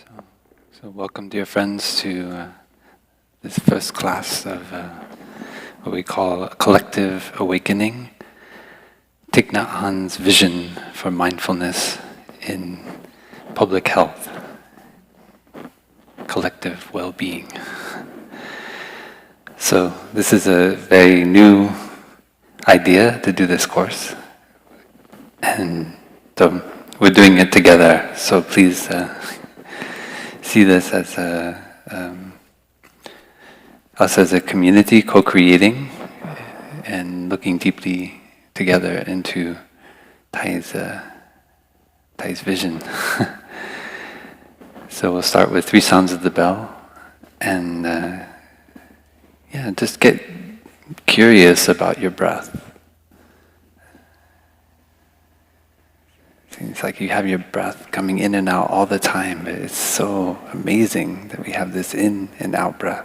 So welcome, dear friends, to this first class of what we call a collective awakening. Thich Nhat Hanh's vision for mindfulness in public health, collective well-being. So this is a very new idea to do this course, and so we're doing it together. So please see this as us as a community co-creating and looking deeply together into Thay's vision. So we'll start with 3 sounds of the bell, and just get curious about your breath. It's like you have your breath coming in and out all the time. It's so amazing that we have this in and out breath.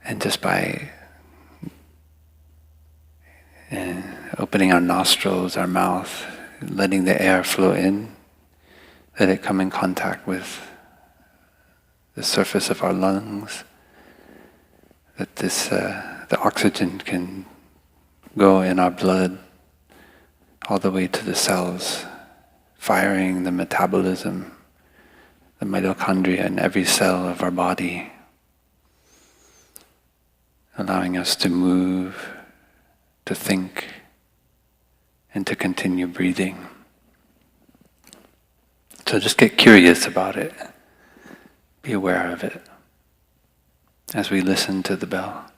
And just by opening our nostrils, our mouth, letting the air flow in, let it come in contact with the surface of our lungs, that the oxygen can go in our blood all the way to the cells, firing the metabolism, the mitochondria in every cell of our body, allowing us to move, to think, and to continue breathing. So just get curious about it. Be aware of it as we listen to the bell.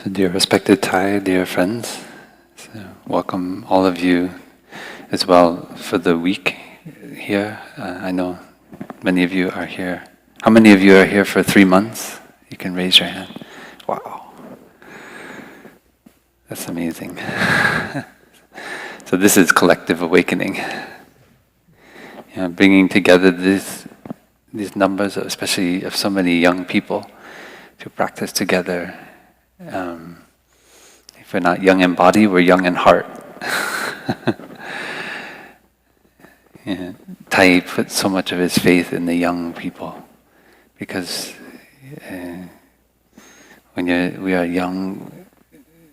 So dear respected Thay, dear friends, so welcome all of you as well for the week here. I know many of you are here. How many of you are here for 3 months? You can raise your hand. Wow. That's amazing. So this is collective awakening. Bringing together these numbers, especially of so many young people, to practice together. If we're not young in body, we're young in heart. Thay put so much of his faith in the young people, because when we are young,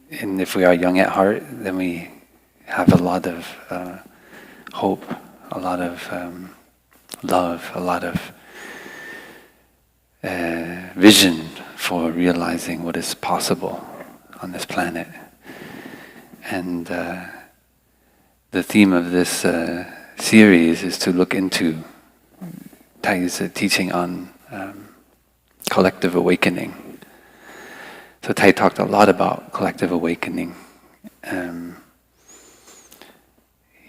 and if we are young at heart, then we have a lot of hope, a lot of love, a lot of vision for realizing what is possible on this planet. And the theme of this series is to look into Thay's teaching on collective awakening. So Thay talked a lot about collective awakening.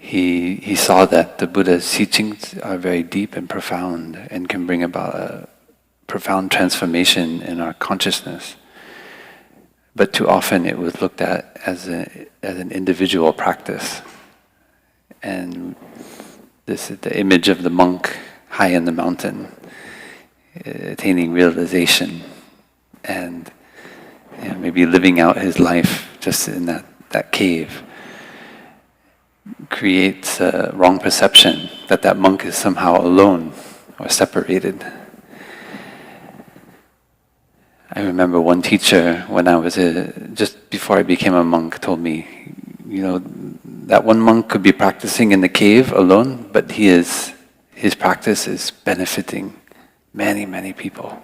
he saw that the Buddha's teachings are very deep and profound and can bring about a profound transformation in our consciousness. But too often it was looked at as an individual practice. And this is the image of the monk high in the mountain, attaining realization and maybe living out his life just in that cave, creates a wrong perception that monk is somehow alone or separated. I remember one teacher, when I was just before I became a monk, told me, that one monk could be practicing in the cave alone, but his practice is benefiting many, many people.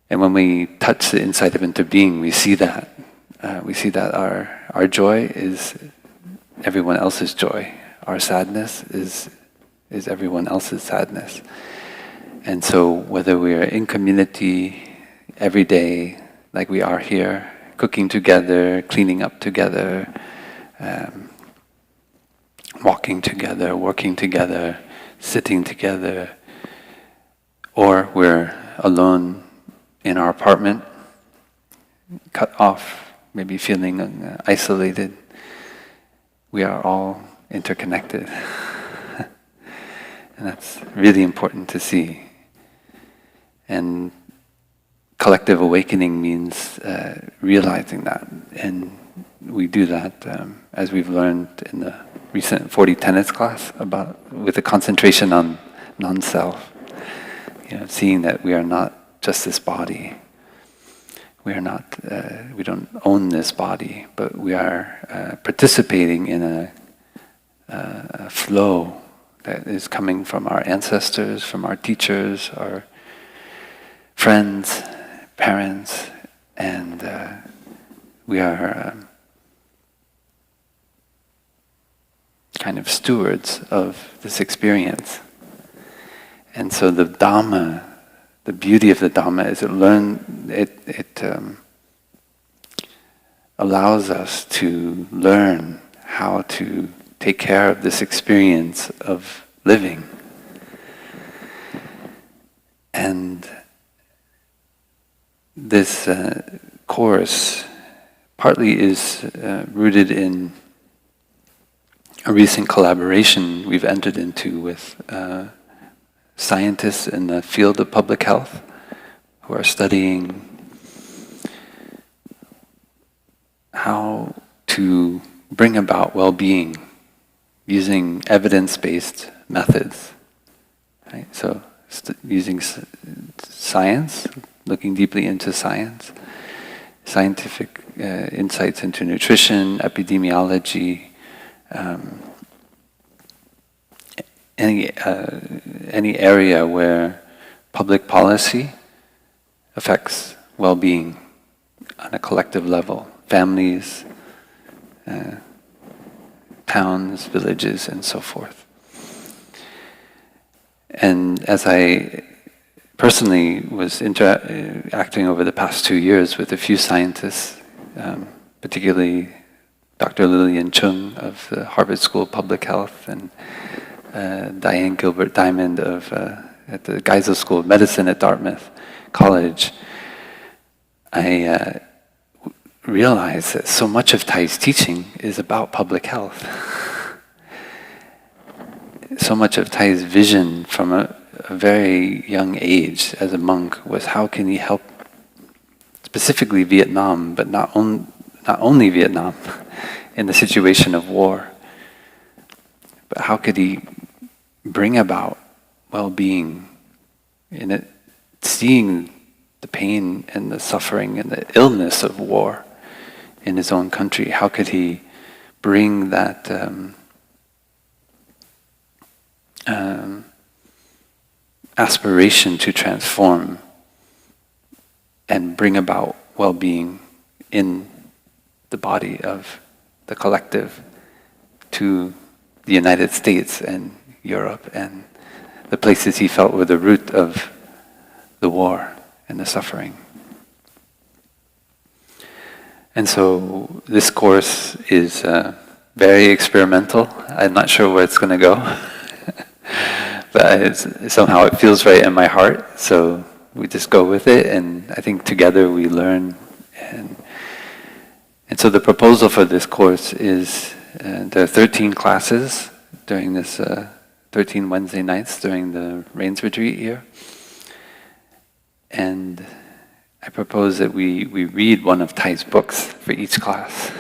And when we touch the insight of interbeing, we see that. We see that our joy is everyone else's joy. Our sadness is everyone else's sadness. And so whether we are in community every day, like we are here, cooking together, cleaning up together, walking together, working together, sitting together, or we're alone in our apartment, cut off, maybe feeling isolated, we are all interconnected. And that's really important to see. And collective awakening means realizing that. And we do that as we've learned in the recent 40 Tenets class with a concentration on non-self. Seeing that we are not just this body. We are not, we don't own this body, but we are participating in a flow that is coming from our ancestors, from our teachers, our friends, parents, and we are kind of stewards of this experience. And so the Dhamma, the beauty of the Dhamma is it allows us to learn how to take care of this experience of living. And this course partly is rooted in a recent collaboration we've entered into with scientists in the field of public health who are studying how to bring about well-being using evidence-based methods. Right? So using science, looking deeply into science, scientific insights into nutrition, epidemiology, any area where public policy affects well-being on a collective level, families, towns, villages, and so forth. And as I personally was interacting over the past 2 years with a few scientists, particularly Dr. Lillian Chung of the Harvard School of Public Health and Diane Gilbert Diamond at the Geisel School of Medicine at Dartmouth College, I realized that so much of Thay's teaching is about public health. So much of Thay's vision from a very young age as a monk was how can he help specifically Vietnam, but not only Vietnam, in the situation of war, but how could he bring about well-being in it, seeing the pain and the suffering and the illness of war in his own country? How could he bring that aspiration to transform and bring about well-being in the body of the collective to the United States and Europe and the places he felt were the root of the war and the suffering. And so this course is very experimental. I'm not sure where it's going to go, but somehow it feels right in my heart. So we just go with it, and I think together we learn. And so the proposal for this course is there are 13 classes during this 13 Wednesday nights during the Rains Retreat here. And I propose that we read one of Thay's books for each class.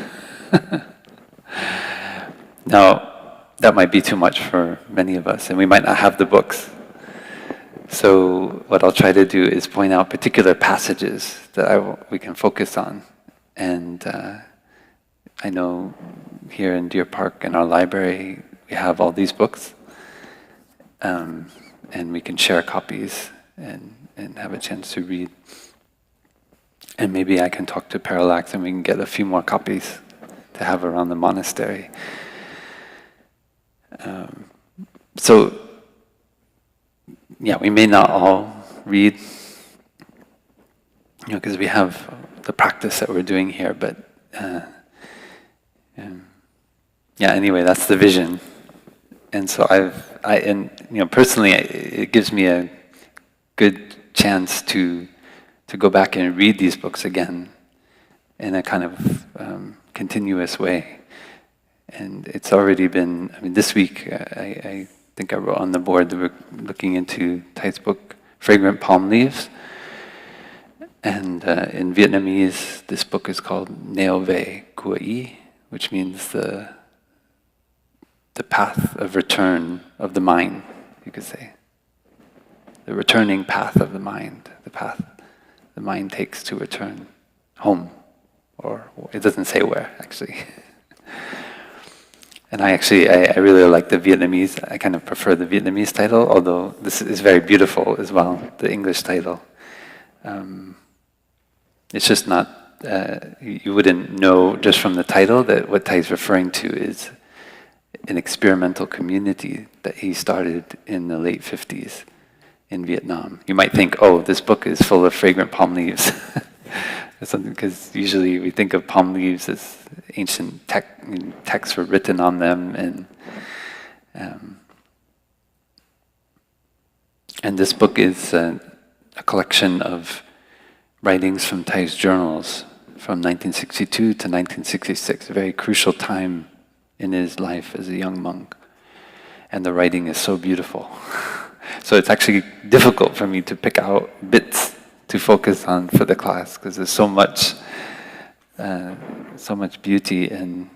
Now, that might be too much for many of us, and we might not have the books. So what I'll try to do is point out particular passages that we can focus on. And I know here in Deer Park in our library, we have all these books. And we can share copies and have a chance to read. And maybe I can talk to Parallax and we can get a few more copies to have around the monastery. So, yeah, we may not all read, because we have the practice that we're doing here, but yeah, anyway, that's the vision. And so personally, it gives me a good chance to go back and read these books again in a kind of continuous way. And it's already been, this week, I think I wrote on the board that we're looking into Thay's book, Fragrant Palm Leaves. And in Vietnamese, this book is called Neo Ve Cua Y, which means the path of return of the mind, you could say. The returning path of the mind, the path the mind takes to return home. Or it doesn't say where, actually. And I really like the Vietnamese. I kind of prefer the Vietnamese title, although this is very beautiful as well, the English title. It's just not, you wouldn't know just from the title that what Thay's referring to is an experimental community that he started in the late 50s in Vietnam. You might think, oh, this book is full of fragrant palm leaves. Because usually we think of palm leaves as ancient texts were written on them, and this book is a collection of writings from Thay's journals from 1962 to 1966, a very crucial time in his life as a young monk. And the writing is so beautiful. So it's actually difficult for me to pick out bits to focus on for the class, because there's so much beauty in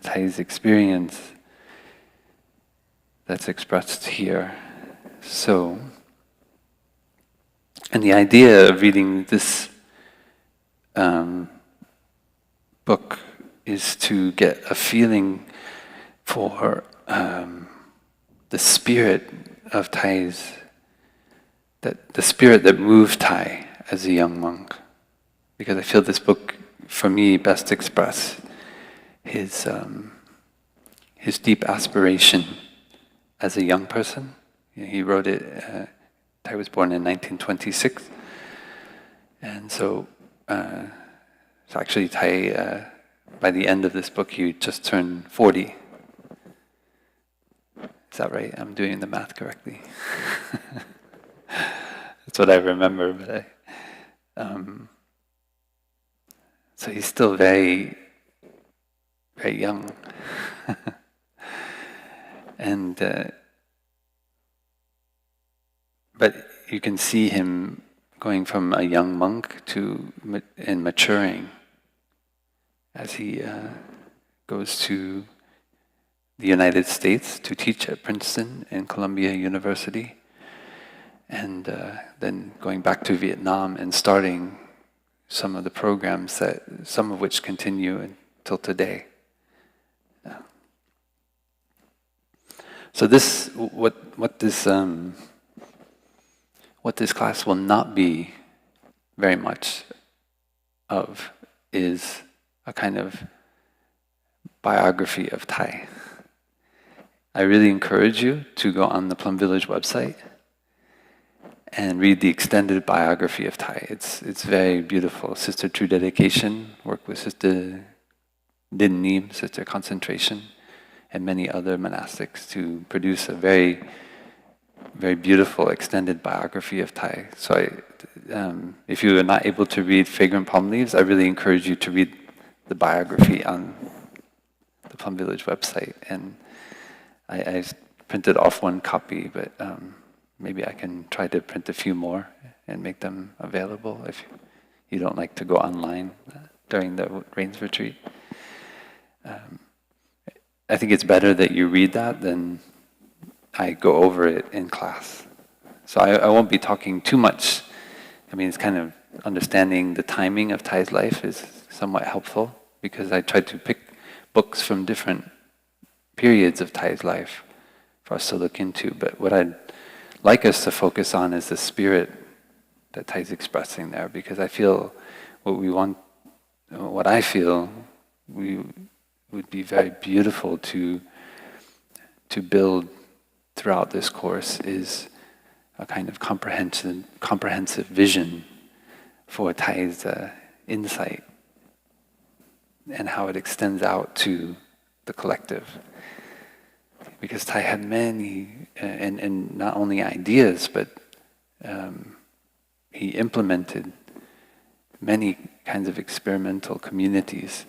Thay's experience that's expressed here. So, and the idea of reading this book is to get a feeling for the spirit of Thay's, the spirit that moved Thay as a young monk. Because I feel this book, for me, best express his deep aspiration as a young person. He wrote it, Thay was born in 1926, and so actually Thay, by the end of this book, he just turned 40. Is that right? I'm doing the math correctly. That's what I remember, but so he's still very, very young. And but you can see him going from a young monk and maturing as he goes to the United States to teach at Princeton and Columbia University, and then going back to Vietnam and starting some of the programs some of which continue until today. So what this class will not be very much of is a kind of biography of Thay. I really encourage you to go on the Plum Village website and read the extended biography of Thay. It's very beautiful. Sister True Dedication worked with Sister Din Neem, Sister Concentration, and many other monastics to produce a very, very beautiful extended biography of Thay. So if you are not able to read Fragrant Palm Leaves, I really encourage you to read the biography on the Plum Village website. And I printed off one copy, but maybe I can try to print a few more and make them available if you don't like to go online during the Rains Retreat. I think it's better that you read that than I go over it in class. So I won't be talking too much. I mean, it's kind of understanding the timing of Thay's life is somewhat helpful, because I tried to pick books from different periods of Thay's life for us to look into. But what I'd like us to focus on is the spirit that Thay's expressing there, because I feel what I feel would be very beautiful to build throughout this course is a kind of comprehensive vision for Thay's insight and how it extends out to the collective. Because Thay had many, and not only ideas, but he implemented many kinds of experimental communities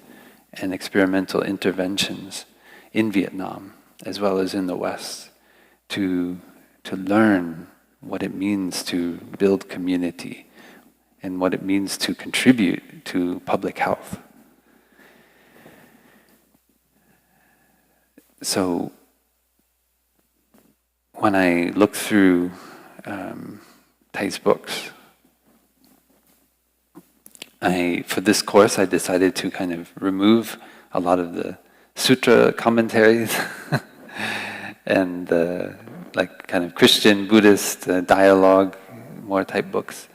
and experimental interventions in Vietnam, as well as in the West, to learn what it means to build community and what it means to contribute to public health. So when I look through Thay's books, for this course I decided to kind of remove a lot of the sutra commentaries and like kind of Christian, Buddhist, dialogue, more type books.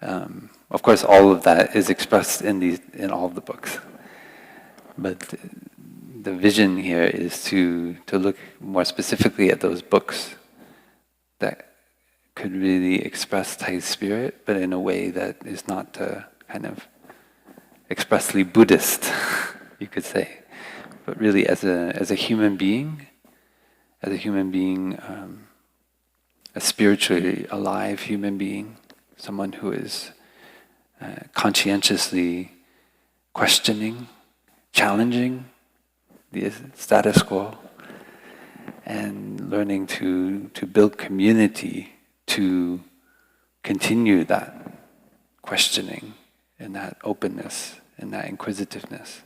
Of course, all of that is expressed in all of the books. But the vision here is to look more specifically at those books that could really express Thay's spirit, but in a way that is not kind of expressly Buddhist, you could say, but really as a human being, a spiritually alive human being, someone who is conscientiously questioning, challenging the status quo, and learning to build community to continue that questioning and that openness and that inquisitiveness.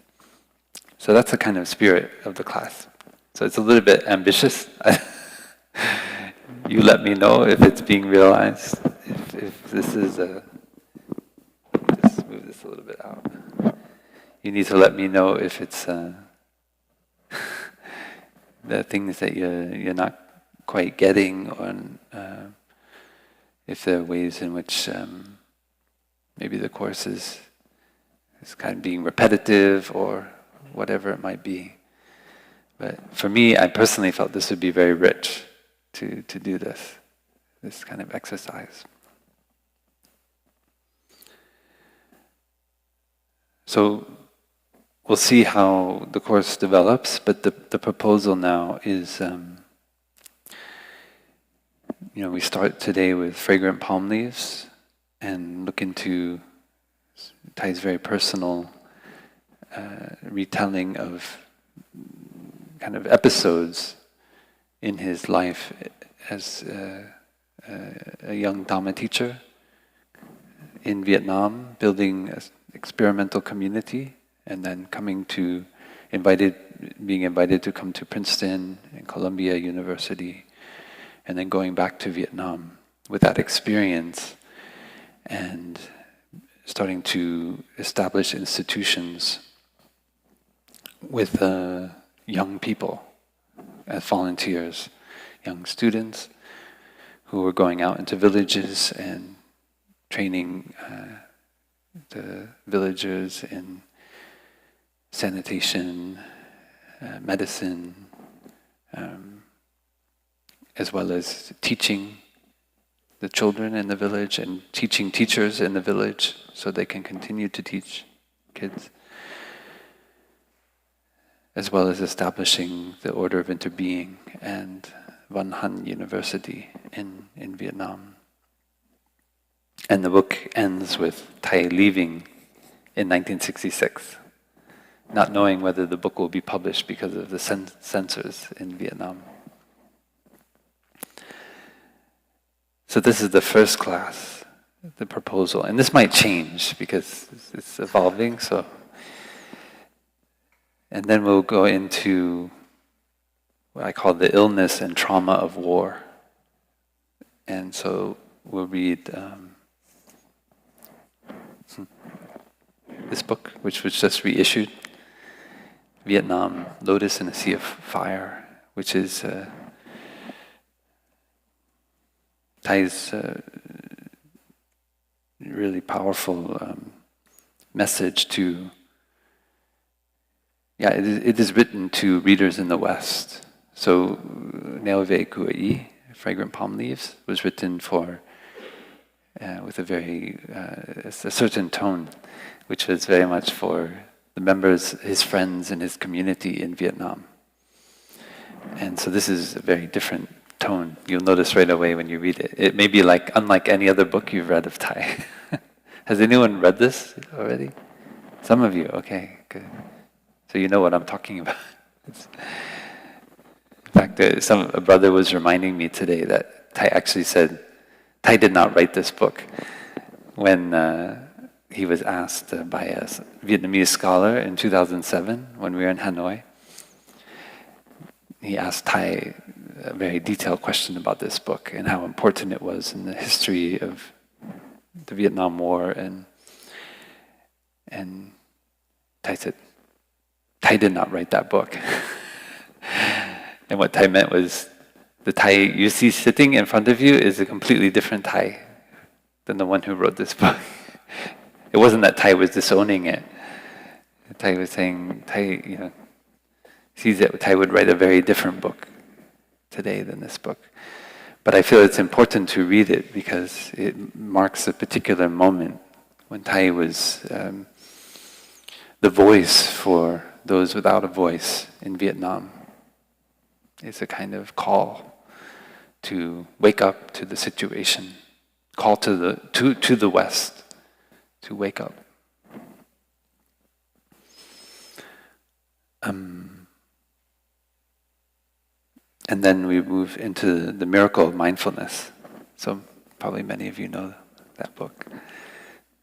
So that's the kind of spirit of the class. So it's a little bit ambitious. You let me know if it's being realized. If this is just move this a little bit out. You need to let me know if it's the things that you're not quite getting, or if there are ways in which maybe the course is kind of being repetitive or whatever it might be. But for me, I personally felt this would be very rich to do this kind of exercise. So we'll see how the course develops, but the proposal now is, we start today with Fragrant Palm Leaves and look into Thay's very personal retelling of kind of episodes in his life as a young Dhamma teacher in Vietnam, building an experimental community, and then being invited to come to Princeton and Columbia University, and then going back to Vietnam with that experience and starting to establish institutions with young people as volunteers, young students who were going out into villages and training the villagers in sanitation, medicine, as well as teaching the children in the village and teaching teachers in the village so they can continue to teach kids. as well as establishing the Order of Interbeing and Hanh University in Vietnam. And the book ends with Thay leaving in 1966, not knowing whether the book will be published because of the censors in Vietnam. So this is the first class, the proposal. And this might change because it's evolving, so. And then we'll go into what I call the illness and trauma of war. And so we'll read this book, which was just reissued, Vietnam, Lotus in a Sea of Fire, which is Thay's really powerful message to, it is written to readers in the West. So, Neove Kuai, Fragrant Palm Leaves, was written for, with a very, a certain tone, which was very much for the members, his friends, and his community in Vietnam. And so this is a very different tone. You'll notice right away when you read it. It may be like unlike any other book you've read of Thay. Has anyone read this already? Some of you, okay, good. So you know what I'm talking about. In fact, a brother was reminding me today that Thay actually said, Thay did not write this book. When he was asked by a Vietnamese scholar in 2007, when we were in Hanoi, he asked Thay a very detailed question about this book and how important it was in the history of the Vietnam War, and Thay said, Thay did not write that book. And what Thay meant was, the Thay you see sitting in front of you is a completely different Thay than the one who wrote this book. It wasn't that Thay was disowning it. Thay was saying, Thay, sees that Thay would write a very different book today than this book. But I feel it's important to read it because it marks a particular moment when Thay was the voice for those without a voice in Vietnam. It's a kind of call to wake up to the situation, call to the West to wake up. And then we move into the Miracle of Mindfulness. So probably many of you know that book.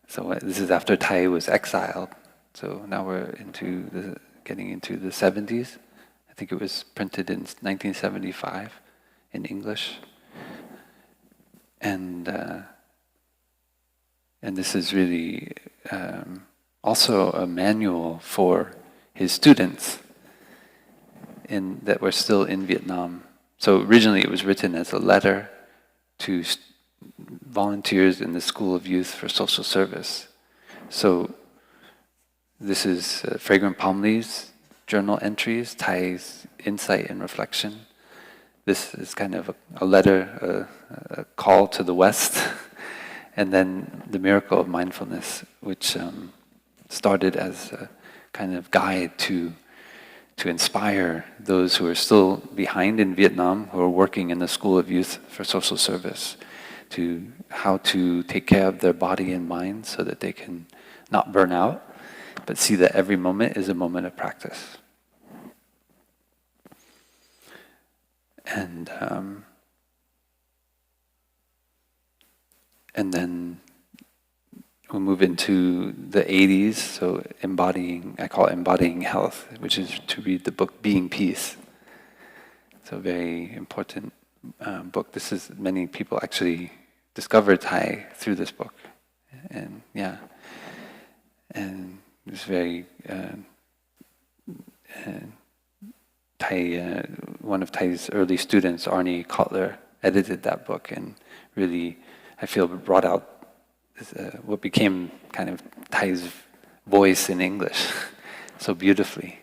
So this is after Thay was exiled. So now we're getting into the 70s. I think it was printed in 1975 in English. And this is really also a manual for his students that were still in Vietnam. So originally it was written as a letter to volunteers in the School of Youth for Social Service. So this is Fragrant Palm Leaves, journal entries, Thay's insight and reflection. This is kind of a letter, a call to the West. And then the Miracle of Mindfulness, which started as a kind of guide to inspire those who are still behind in Vietnam, who are working in the School of Youth for Social Service, to how to take care of their body and mind so that they can not burn out, but see that every moment is a moment of practice. And then we'll move into the 80s, so I call it Embodying Health, which is to read the book Being Peace. It's a very important book. Many people actually discovered Thay through this book. And it's very, one of Thay's early students, Arnie Kotler, edited that book and really, I feel, brought out what became kind of Thay's voice in English so beautifully.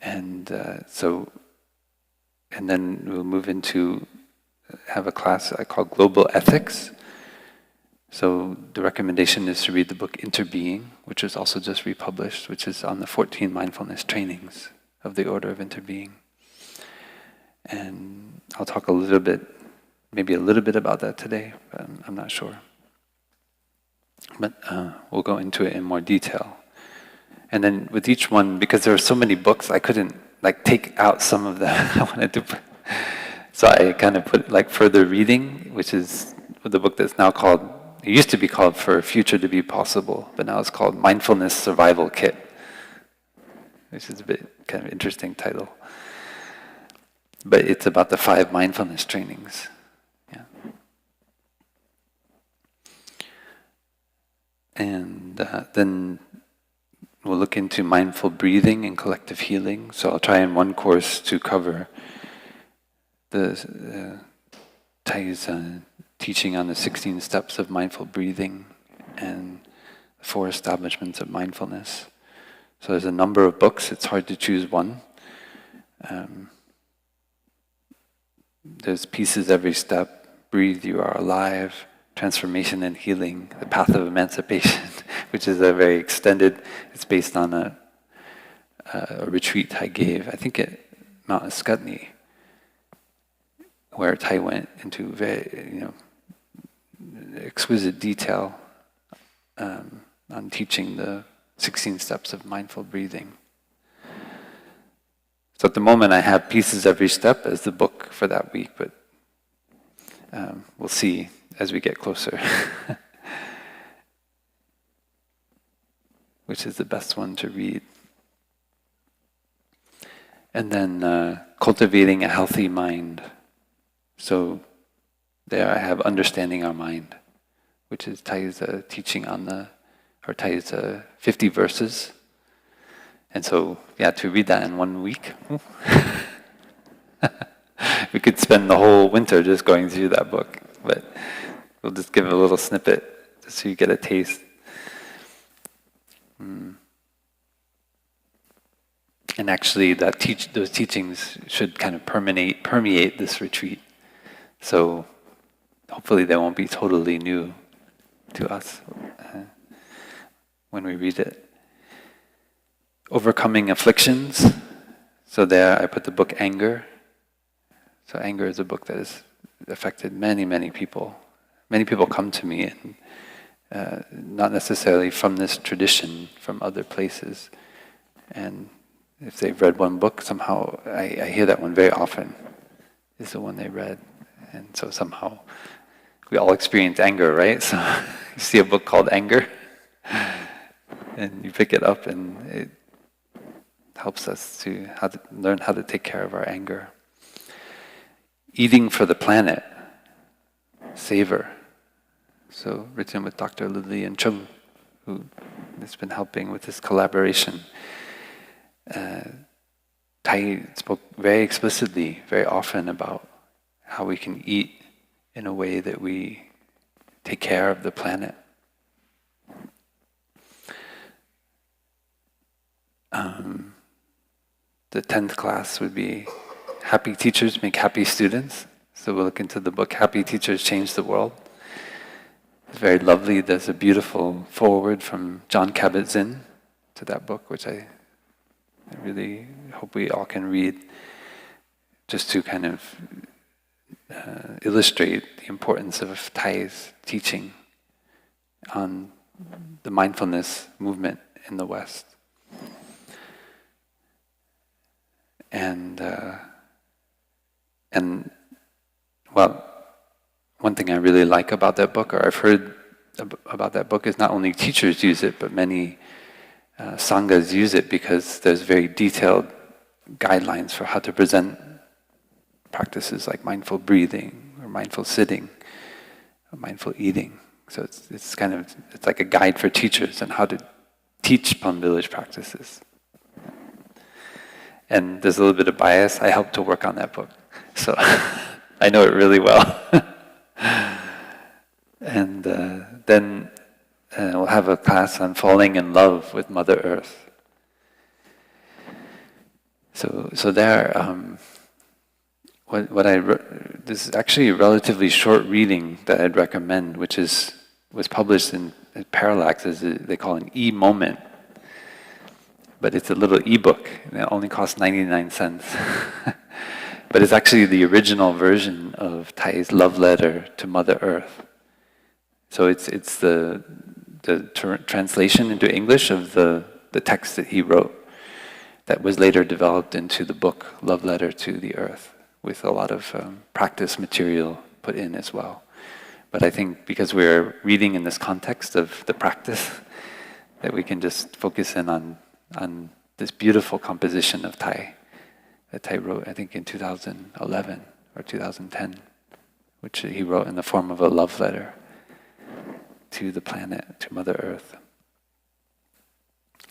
And then we'll move into, have a class I call Global Ethics. So the recommendation is to read the book Interbeing, which is also just republished, which is on the 14 mindfulness trainings of the Order of Interbeing. And I'll talk maybe a little bit about that today, but I'm not sure. But we'll go into it in more detail. And then with each one, because there are so many books, I couldn't take out some of them I wanted to put. So I kind of put further reading, which is the book that's now called, it used to be called For a Future to Be Possible, but now it's called Mindfulness Survival Kit, which is a bit kind of interesting title. But it's about the 5 mindfulness trainings. Yeah. And then we'll look into mindful breathing and collective healing. So I'll try in one course to cover the Thay's teaching on the 16 steps of mindful breathing and the 4 establishments of mindfulness. So there's a number of books. It's hard to choose one. There's Pieces Every Step, Breathe, You Are Alive, Transformation and Healing, The Path of Emancipation, which is a very extended, it's based on a retreat I gave, I think at Mount Ascutney, where Thay went into very, exquisite detail on teaching the 16 steps of mindful breathing. So at the moment I have Pieces Every Step as the book for that week, but we'll see as we get closer which is the best one to read. And then Cultivating a Healthy Mind. So there I have Understanding Our Mind, which is Thay's teaching on Thay's 50 verses. And so, to read that in 1 week, we could spend the whole winter just going through that book, but we'll just give a little snippet just so you get a taste. And actually, those teachings should kind of permeate this retreat. So hopefully they won't be totally new to us when we read it. Overcoming Afflictions. So there I put the book Anger. So Anger is a book that has affected many, many people. Many people come to me, and not necessarily from this tradition, from other places. And if they've read one book, somehow I hear that one very often is the one they read. And so somehow we all experience anger, right? So you see a book called Anger, and you pick it up, and it helps us to learn how to take care of our anger. Eating for the Planet, Savor. So written with Dr. Lillian Chung, who has been helping with this collaboration. Thay spoke very explicitly, very often about how we can eat in a way that we take care of the planet. The 10th class would be Happy Teachers Make Happy Students. So we'll look into the book Happy Teachers Change the World. It's very lovely. There's a beautiful foreword from John Kabat-Zinn to that book, which I really hope we all can read, just to kind of illustrate the importance of Thay's teaching on the mindfulness movement in the West. And well, one thing I really like about that book, or I've heard about that book, is not only teachers use it, but many sanghas use it, because there's very detailed guidelines for how to present practices like mindful breathing, or mindful sitting, or mindful eating. So it's like a guide for teachers on how to teach Plum Village practices. And there's a little bit of bias. I helped to work on that book, so I know it really well. And then we'll have a class on falling in love with Mother Earth. So there, this is actually a relatively short reading that I'd recommend, which is was published in Parallax as they call an e-moment, but it's a little e-book, and it only costs 99 cents. But it's actually the original version of Thay's love letter to Mother Earth. So it's the translation into English of the text that he wrote that was later developed into the book Love Letter to the Earth, with a lot of practice material put in as well. But I think because we're reading in this context of the practice, that we can just focus in on this beautiful composition of Thay that Thay wrote, I think in 2011 or 2010, which he wrote in the form of a love letter to the planet, to Mother Earth.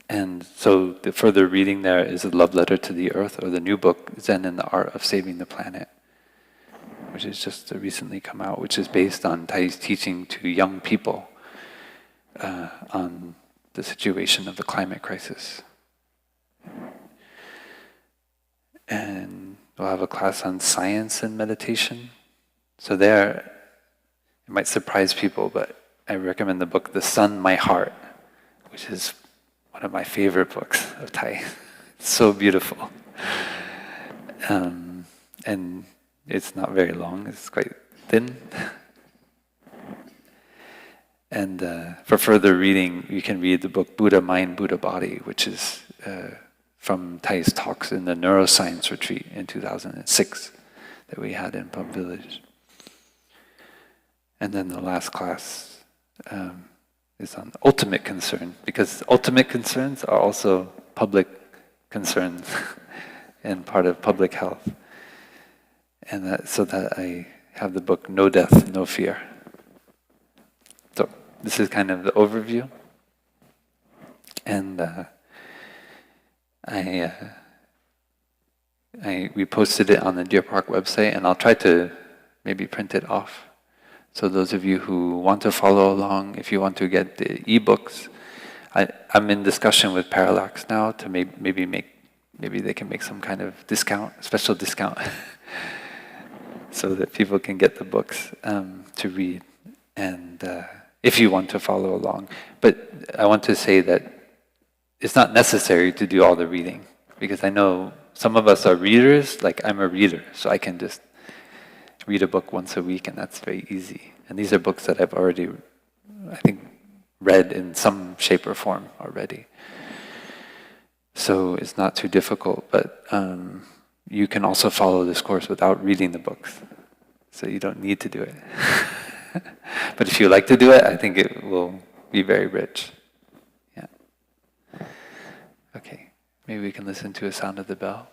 And so the further reading there is a love letter to the Earth, or the new book, Zen and the Art of Saving the Planet, which has just recently come out, which is based on Thay's teaching to young people on the situation of the climate crisis. And we'll have a class on science and meditation. So there, it might surprise people, but I recommend the book The Sun, My Heart, which is one of my favorite books of Thay. It's so beautiful. And it's not very long, it's quite thin. And for further reading, you can read the book Buddha Mind, Buddha Body, which is from Thay's talks in the neuroscience retreat in 2006 that we had in Plum Village. And then the last class is on ultimate concern, because ultimate concerns are also public concerns and part of public health. And so that I have the book No Death, No Fear. So this is kind of the overview. And we posted it on the Deer Park website, and I'll try to maybe print it off. So those of you who want to follow along, if you want to get the ebooks, I'm in discussion with Parallax now to maybe they can make some kind of discount, special discount, so that people can get the books to read, and if you want to follow along. But I want to say that it's not necessary to do all the reading, because I know some of us are readers, like I'm a reader, so I can just read a book once a week, and that's very easy. And these are books that I've already, I think, read in some shape or form already. So it's not too difficult, but you can also follow this course without reading the books. So you don't need to do it. But if you like to do it, I think it will be very rich. Yeah. Okay, maybe we can listen to a sound of the bell.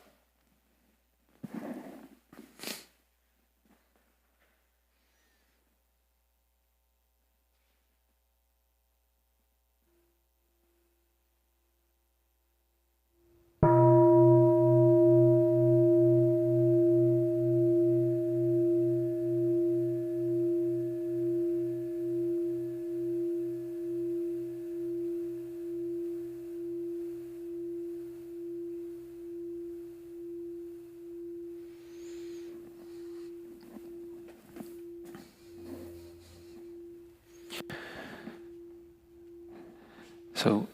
So,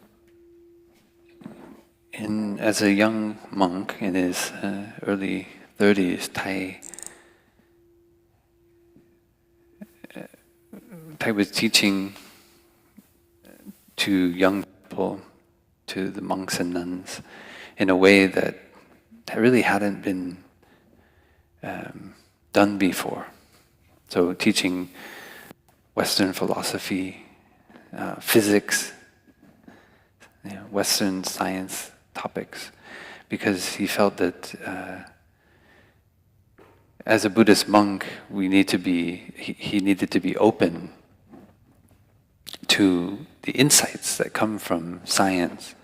as a young monk in his early 30s, Thay was teaching to young people, to the monks and nuns, in a way that really hadn't been done before. So teaching Western philosophy, physics, Western science topics, because he felt that as a Buddhist monk, he needed to be open to the insights that come from science,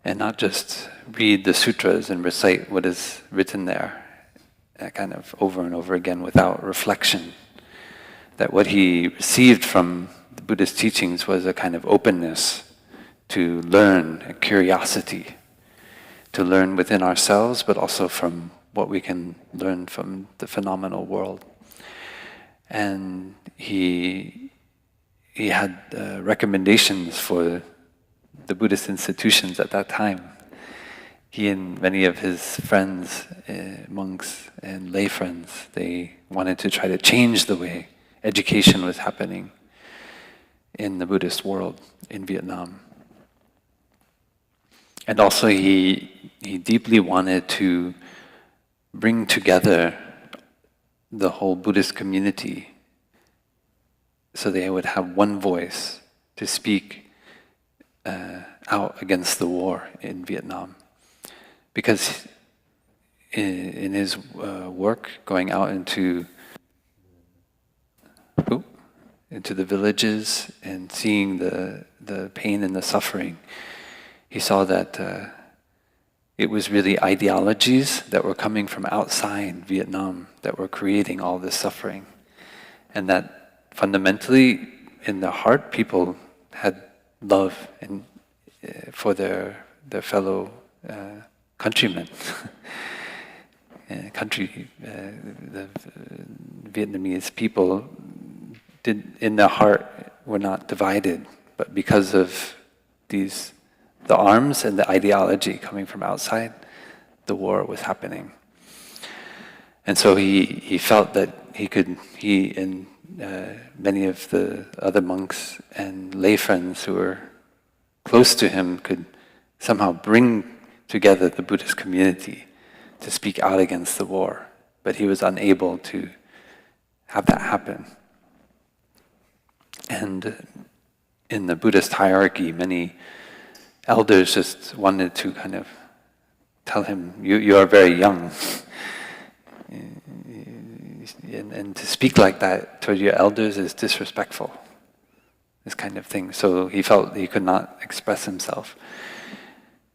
and not just read the sutras and recite what is written there, kind of over and over again without reflection. That what he received from the Buddhist teachings was a kind of openness to learn, a curiosity, to learn within ourselves, but also from what we can learn from the phenomenal world. And he he had recommendations for the Buddhist institutions at that time. He and many of his friends, monks and lay friends, they wanted to try to change the way education was happening in the Buddhist world in Vietnam. And also he deeply wanted to bring together the whole Buddhist community so they would have one voice to speak out against the war in Vietnam. Because in his work going out into the villages and seeing the pain and the suffering, he saw that it was really ideologies that were coming from outside Vietnam that were creating all this suffering. And that fundamentally, in their heart, people had love and for their fellow countrymen. The Vietnamese people in their heart were not divided, but because of the arms and the ideology coming from outside, the war was happening. And so he felt that he and many of the other monks and lay friends who were close to him could somehow bring together the Buddhist community to speak out against the war. But he was unable to have that happen. And in the Buddhist hierarchy, many elders just wanted to kind of tell him, you are very young. And to speak like that toward your elders is disrespectful, this kind of thing. So he felt he could not express himself.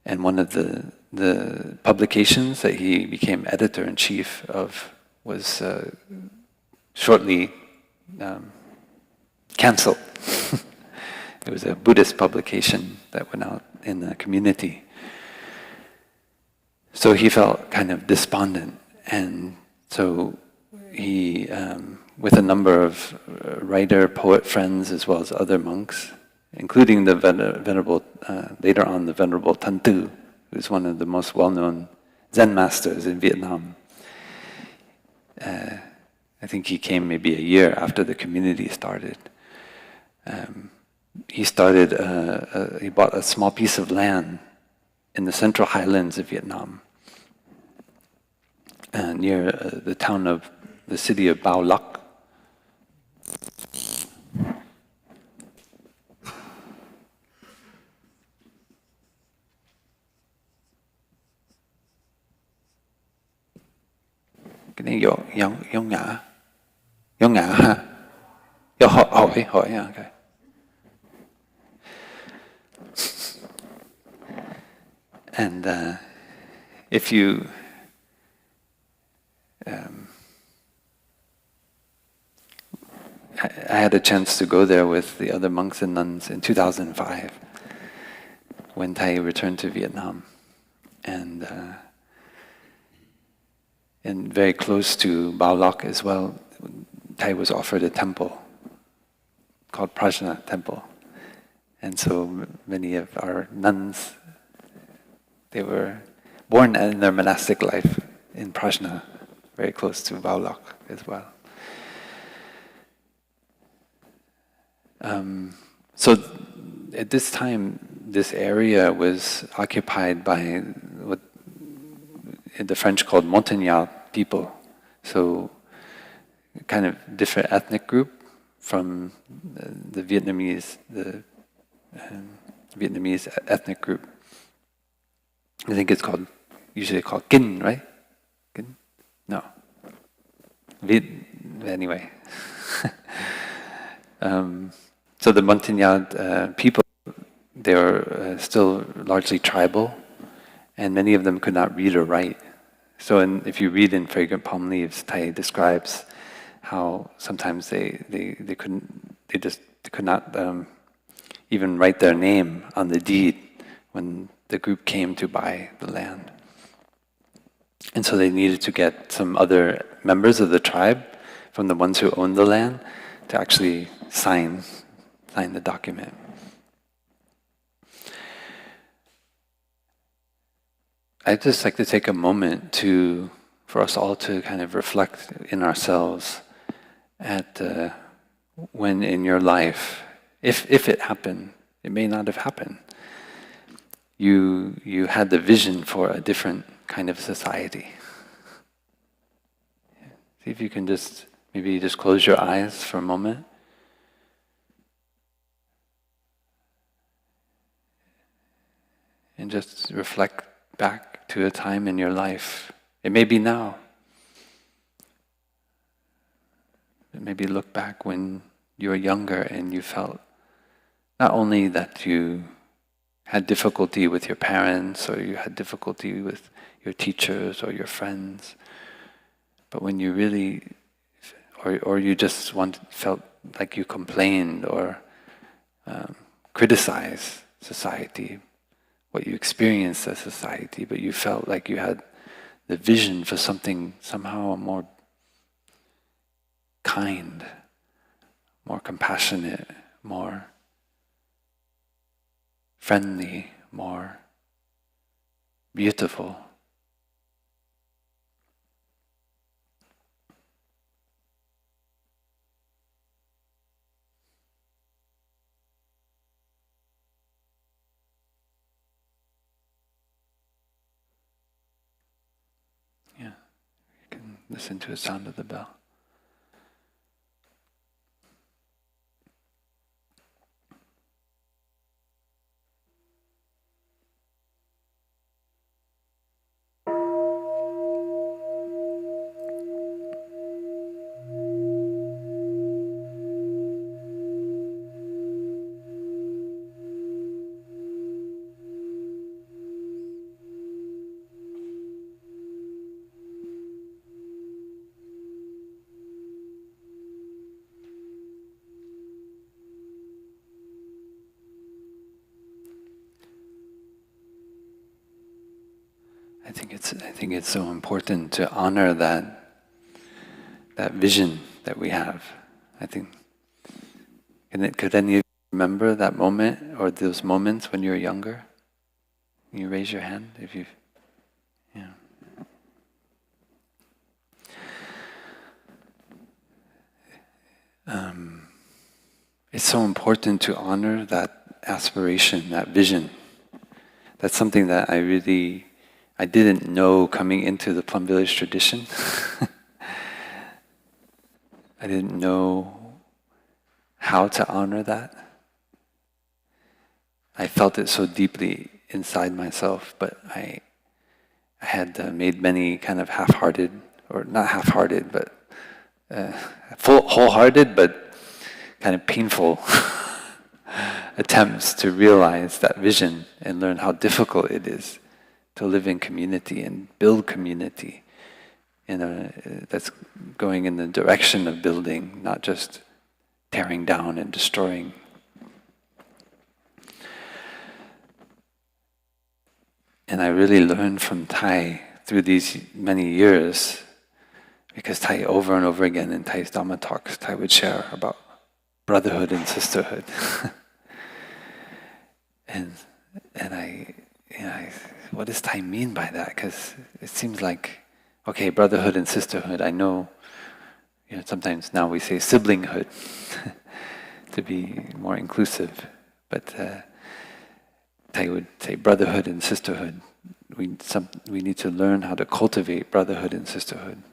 And one of the publications that he became editor-in-chief of was shortly cancelled. It was a Buddhist publication that went out in the community. So he felt kind of despondent, and so he, with a number of writer, poet friends, as well as other monks, including the venerable, later on the Venerable Thanh Tu, who's one of the most well-known Zen masters in Vietnam. I think he came maybe a year after the community started. He bought a small piece of land in the central highlands of Vietnam, near the city of Bao Lac. Cái này giống ngã ha. hỏi nha. Okay. And if you I had a chance to go there with the other monks and nuns in 2005 when Thay returned to Vietnam, and very close to Bao Lac as well, Thay was offered a temple called Prajna Temple, and so many of our nuns, they were born in their monastic life in Prajna, very close to Bao Lac as well. So at this time, this area was occupied by what the French called Montagnard people. So kind of different ethnic group from the Vietnamese ethnic group. I think it's usually called Kinh, right? Kinh? No. Anyway. So the Montagnard people, they were still largely tribal, and many of them could not read or write. So if you read in Fragrant Palm Leaves, Thay describes how sometimes they could not even write their name on the deed when the group came to buy the land. And so they needed to get some other members of the tribe from the ones who owned the land to actually sign outline the document. I'd just like to take a moment for us all to kind of reflect in ourselves at when in your life, if it happened, it may not have happened, you had the vision for a different kind of society. See if you can maybe just close your eyes for a moment. And just reflect back to a time in your life. It may be now. Maybe look back when you were younger and you felt not only that you had difficulty with your parents or you had difficulty with your teachers or your friends, but when you really, or you just felt like you complained or criticized society, what you experienced as society, but you felt like you had the vision for something somehow more kind, more compassionate, more friendly, more beautiful. Yeah, you can listen to the sound of the bell. I think it's so important to honor that vision that we have. I think, could any of you remember that moment or those moments when you were younger? Can you raise your hand if you, yeah. It's so important to honor that aspiration, that vision. That's something that I didn't know coming into the Plum Village tradition. I didn't know how to honor that. I felt it so deeply inside myself, but I had made many kind of half-hearted, or not half-hearted, but wholehearted, but kind of painful attempts to realize that vision and learn how difficult it is to live in community and build community that's going in the direction of building, not just tearing down and destroying. And I really learned from Thay through these many years, because Thay over and over again in Thay's Dhamma talks, Thay would share about brotherhood and sisterhood. and I what does Thay mean by that? Because it seems like, okay, brotherhood and sisterhood, I know, sometimes now we say siblinghood to be more inclusive, but Thay would say brotherhood and sisterhood. We need to learn how to cultivate brotherhood and sisterhood.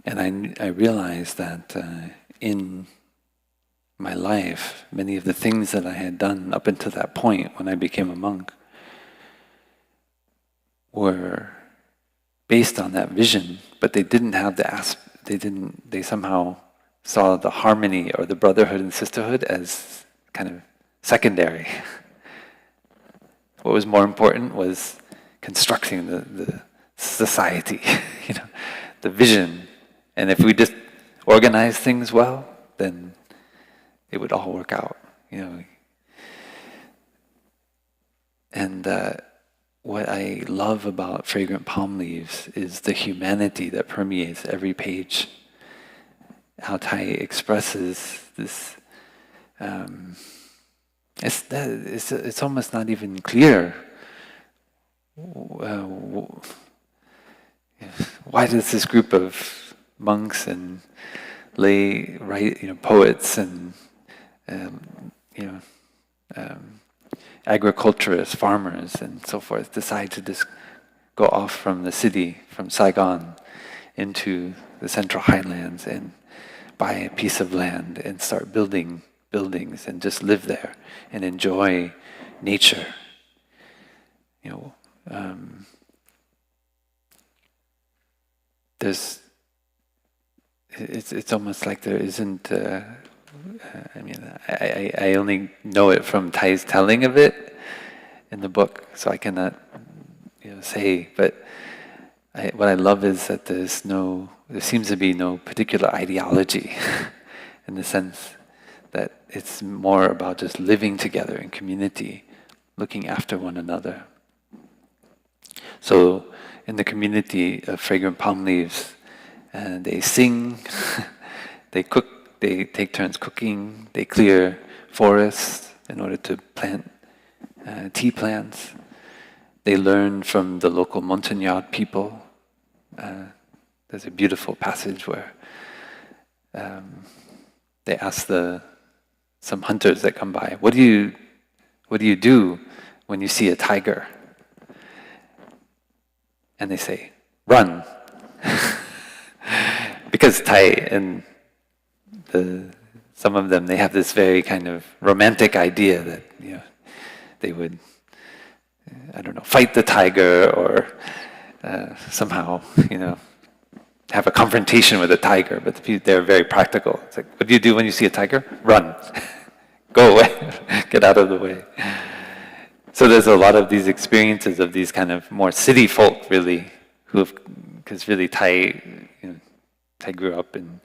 And I realized that in my life, many of the things that I had done up until that point when I became a monk were based on that vision, but they didn't have they somehow saw the harmony or the brotherhood and sisterhood as kind of secondary. What was more important was constructing the society, the vision. And if we just organize things well, then it would all work out, And what I love about Fragrant Palm Leaves is the humanity that permeates every page. how Thay expresses this. It's almost not even clear. Why does this group of monks and lay poets and agriculturists, farmers, and so forth decide to just go off from the city, from Saigon, into the central highlands and buy a piece of land and start building buildings and just live there and enjoy nature. It's almost like there isn't. I only know it from Thay's telling of it in the book, so I cannot say. But what I love is that there seems to be no particular ideology, in the sense that it's more about just living together in community, looking after one another. So in the community of Fragrant Palm Leaves, they sing, they cook, they take turns cooking, they clear forests in order to plant tea plants. They learn from the local Montagnard people. There's a beautiful passage where they ask some hunters that come by, what do you do when you see a tiger? And they say, run. Because Thay and some of them, they have this very kind of romantic idea that they would, fight the tiger or somehow, have a confrontation with a tiger. But they're very practical. It's like, what do you do when you see a tiger? Run. Go away. Get out of the way. So there's a lot of these experiences of these kind of more city folk, really, because really Thay grew up in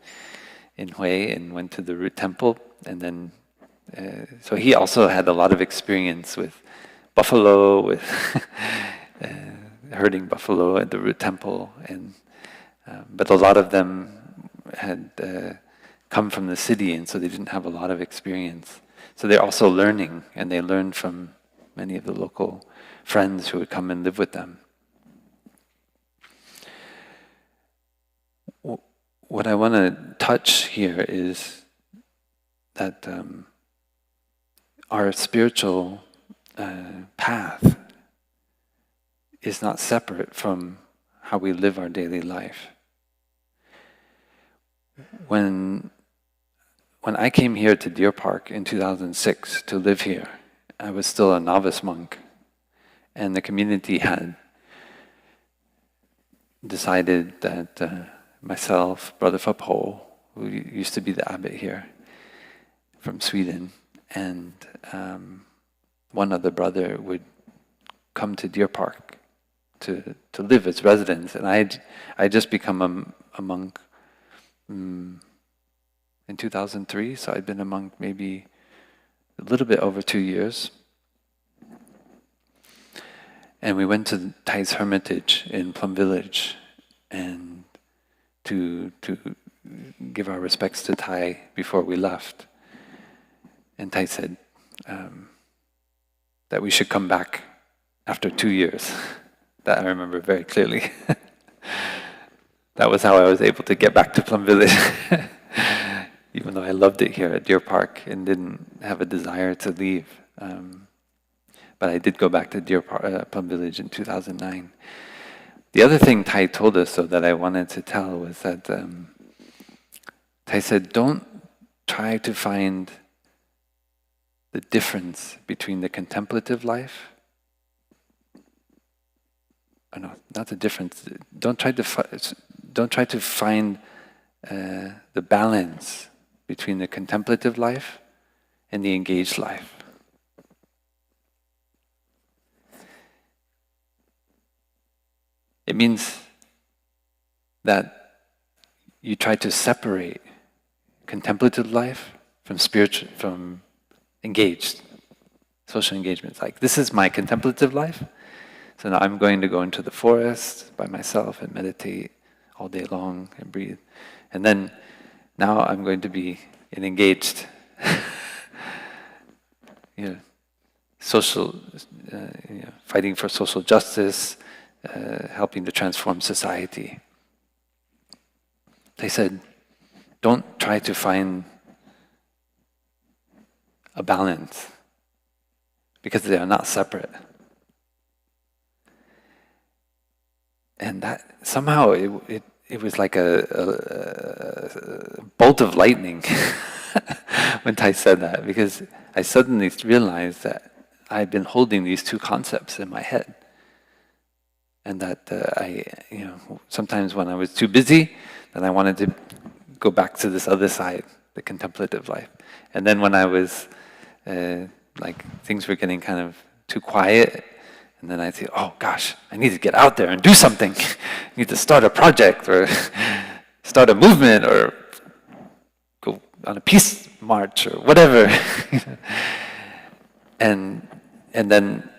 Hue and went to the Root Temple, and then so he also had a lot of experience with buffalo, with herding buffalo at the Root Temple, and but a lot of them had come from the city, and so they didn't have a lot of experience. So they're also learning, and they learned from many of the local friends who would come and live with them. What I want to touch here is that our spiritual path is not separate from how we live our daily life. When I came here to Deer Park in 2006 to live here, I was still a novice monk, and the community had decided that myself, Brother Phap, who used to be the abbot here from Sweden, and one other brother would come to Deer Park to live as residents, and I just become a monk in 2003, so I'd been a monk maybe a little bit over 2 years. And we went to Thay's hermitage in Plum Village and to give our respects to Thay before we left. And Thay said that we should come back after 2 years. That I remember very clearly. That was how I was able to get back to Plum Village. Even though I loved it here at Deer Park and didn't have a desire to leave. But I did go back to Plum Village in 2009. The other thing Thay told us, though, that I wanted to tell was that Thay said, don't try to find the difference between the contemplative life. Oh, no, not the difference. Don't try to find the balance between the contemplative life and the engaged life. It means that you try to separate contemplative life from engaged social engagements. Like, this is my contemplative life, so now I'm going to go into the forest by myself and meditate all day long and breathe. And then now I'm going to be an engaged, social, fighting for social justice, helping to transform society. They said, don't try to find a balance, because they are not separate. And that somehow it was like a bolt of lightning when Thay said that, because I suddenly realized that I'd been holding these two concepts in my head, and that sometimes when I was too busy, then I wanted to go back to this other side, the contemplative life. And then when I was things were getting kind of too quiet, and then I'd say, oh gosh, I need to get out there and do something. I need to start a project, or start a movement, or go on a peace march, or whatever. And then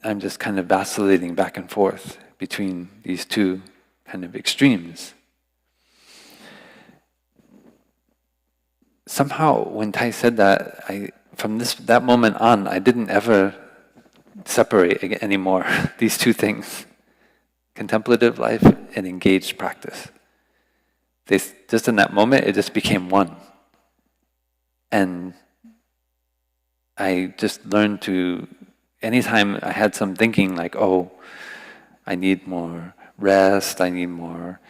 I'm just kind of vacillating back and forth between these two kind of extremes. Somehow, when Thay said that, from that moment on, I didn't ever separate anymore these two things: contemplative life and engaged practice. Just in that moment, it just became one. And I just learned to, anytime I had some thinking like, oh, I need more rest, I need more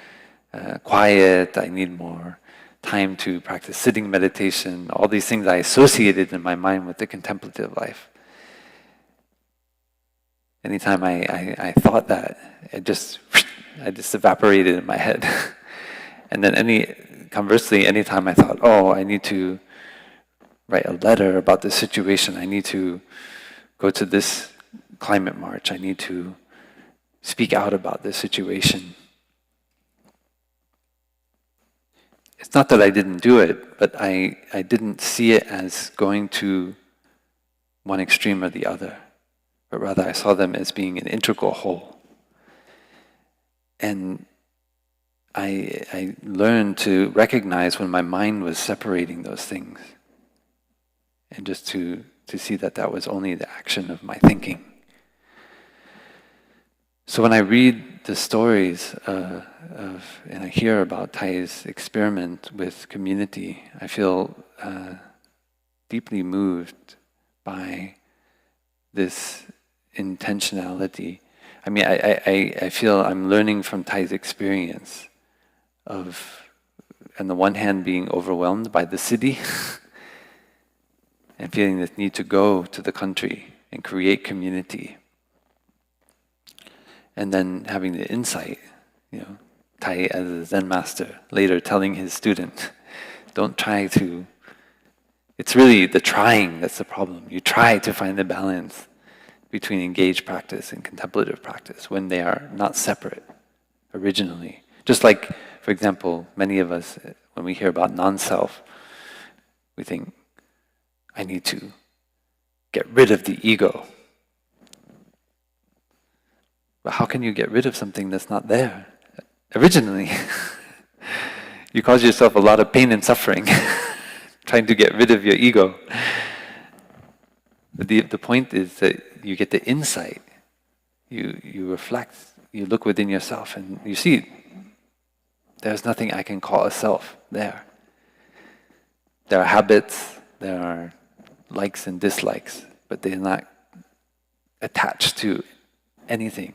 quiet, I need more time to practice sitting meditation, all these things I associated in my mind with the contemplative life. Anytime I thought that, I just evaporated in my head. And then conversely, anytime I thought, oh, I need to write a letter about this situation, I need to go to this climate march, I need to speak out about this situation. It's not that I didn't do it, but I didn't see it as going to one extreme or the other, but rather I saw them as being an integral whole. And I learned to recognize when my mind was separating those things, and just to see that that was only the action of my thinking. So when I read the stories and I hear about Thay's experiment with community, I feel deeply moved by this intentionality. I mean, I feel I'm learning from Thay's experience of, on the one hand, being overwhelmed by the city and feeling this need to go to the country and create community. And then having the insight, Thay as a Zen master, later telling his student, don't try to, it's really the trying that's the problem. You try to find the balance between engaged practice and contemplative practice when they are not separate originally. Just like, for example, many of us, when we hear about non-self, we think, I need to get rid of the ego. But how can you get rid of something that's not there originally? You cause yourself a lot of pain and suffering trying to get rid of your ego. But the point is that you get the insight. You reflect, you look within yourself, and you see there's nothing I can call a self there. There are habits, there are likes and dislikes, but they're not attached to anything.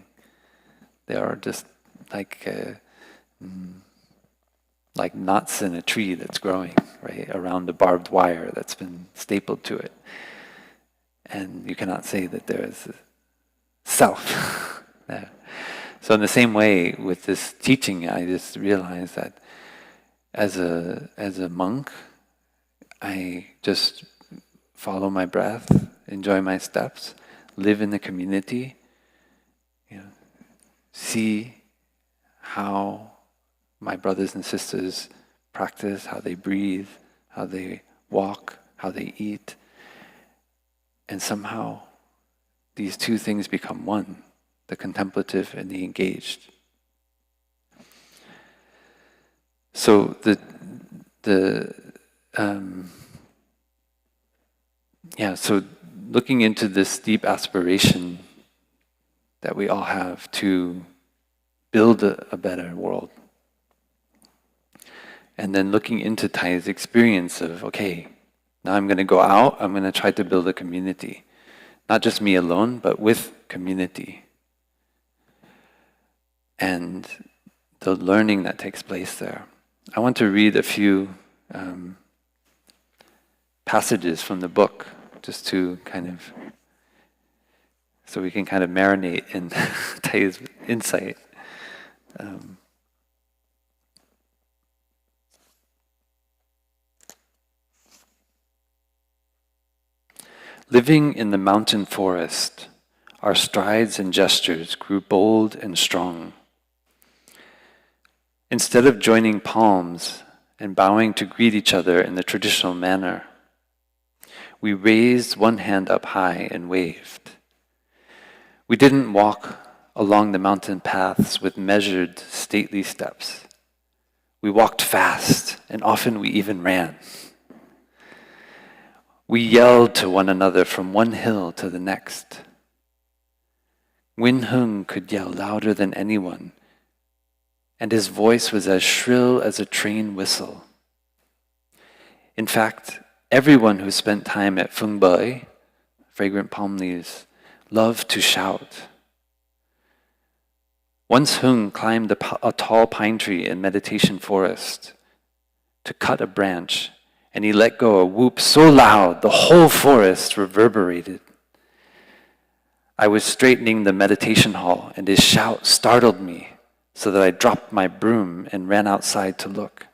They are just like knots in a tree that's growing, right, around the barbed wire that's been stapled to it. And you cannot say that there is a self there. So in the same way, with this teaching, I just realized that as a monk, I just follow my breath, enjoy my steps, live in the community, see how my brothers and sisters practice, how they breathe, how they walk, how they eat. And somehow these two things become one, the contemplative and the engaged. So So looking into this deep aspiration that we all have to build a better world. And then looking into Thay's experience of, okay, now I'm going to go out, I'm going to try to build a community. Not just me alone, but with community. And the learning that takes place there. I want to read a few passages from the book, just to so we can kind of marinate in Thay's insight. Living in the mountain forest, our strides and gestures grew bold and strong. Instead of joining palms and bowing to greet each other in the traditional manner, we raised one hand up high and waved. We didn't walk along the mountain paths with measured, stately steps. We walked fast, and often we even ran. We yelled to one another from one hill to the next. Win Hung could yell louder than anyone, and his voice was as shrill as a train whistle. In fact, everyone who spent time at Phung Boi, Fragrant Palm Leaves, loved to shout. Once Hung climbed a tall pine tree in meditation forest to cut a branch, and he let go a whoop so loud the whole forest reverberated. I was straightening the meditation hall, and his shout startled me, so that I dropped my broom and ran outside to look.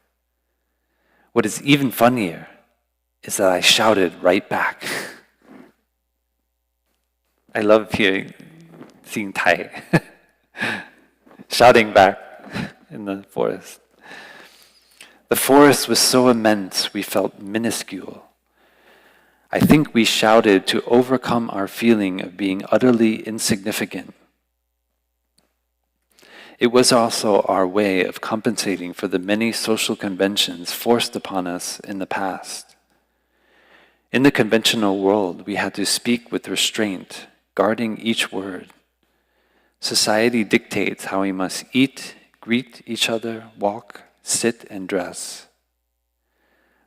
What is even funnier is that I shouted right back. I love seeing Thay shouting back in the forest. The forest was so immense we felt minuscule. I think we shouted to overcome our feeling of being utterly insignificant. It was also our way of compensating for the many social conventions forced upon us in the past. In the conventional world, we had to speak with restraint, guarding each word. Society dictates how we must eat, greet each other, walk, sit, and dress.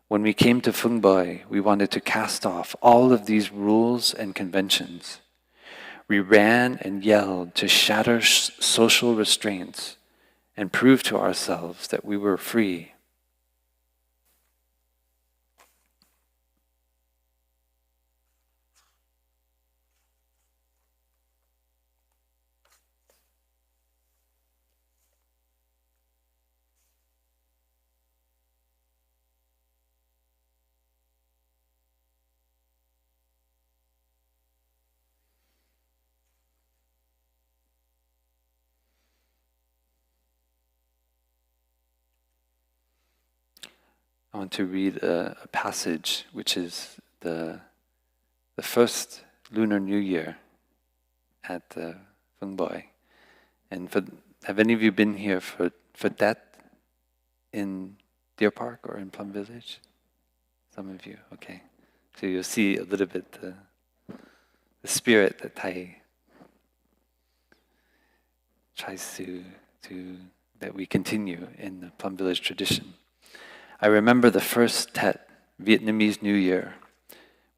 When we came to Phung Boi, we wanted to cast off all of these rules and conventions. We ran and yelled to shatter social restraints and prove to ourselves that we were free. I want to read a passage which is the first Lunar New Year at Phung Boi. And have any of you been here for Thet in Deer Park or in Plum Village? Some of you, okay. So you'll see a little bit the spirit that Thay tries to that we continue in the Plum Village tradition. I remember the first Thet, Vietnamese New Year,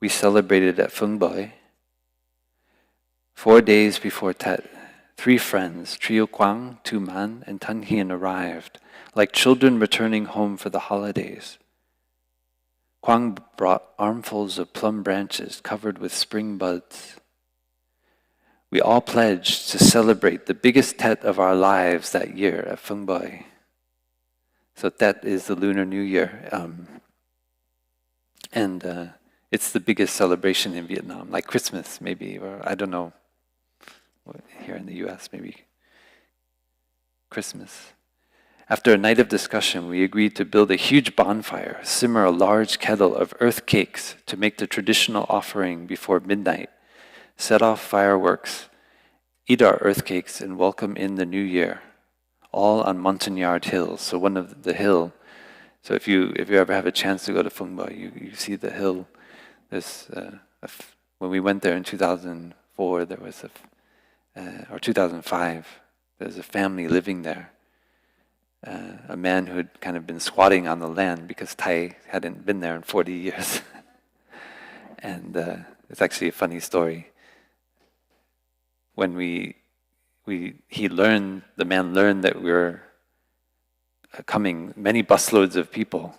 we celebrated at Phung Boi. 4 days before Thet, 3 friends, Trio Quang, Tu Man, and Tan Hien arrived, like children returning home for the holidays. Quang brought armfuls of plum branches covered with spring buds. We all pledged to celebrate the biggest Thet of our lives that year at Phung Boi. So Thet is the Lunar New Year, and it's the biggest celebration in Vietnam, like Christmas maybe, or I don't know, here in the US maybe Christmas. After a night of discussion, we agreed to build a huge bonfire, simmer a large kettle of earth cakes to make the traditional offering before midnight, set off fireworks, eat our earth cakes, and welcome in the new year. All on Montagnard Hill. So one of the hills So if you ever have a chance to go to Phung Boi, you see the hill. There's when we went there in 2004, there was or 2005, there's a family living there. A man who had kind of been squatting on the land because Thay hadn't been there in 40 years. And it's actually a funny story. When the man learned that we were coming, many busloads of people.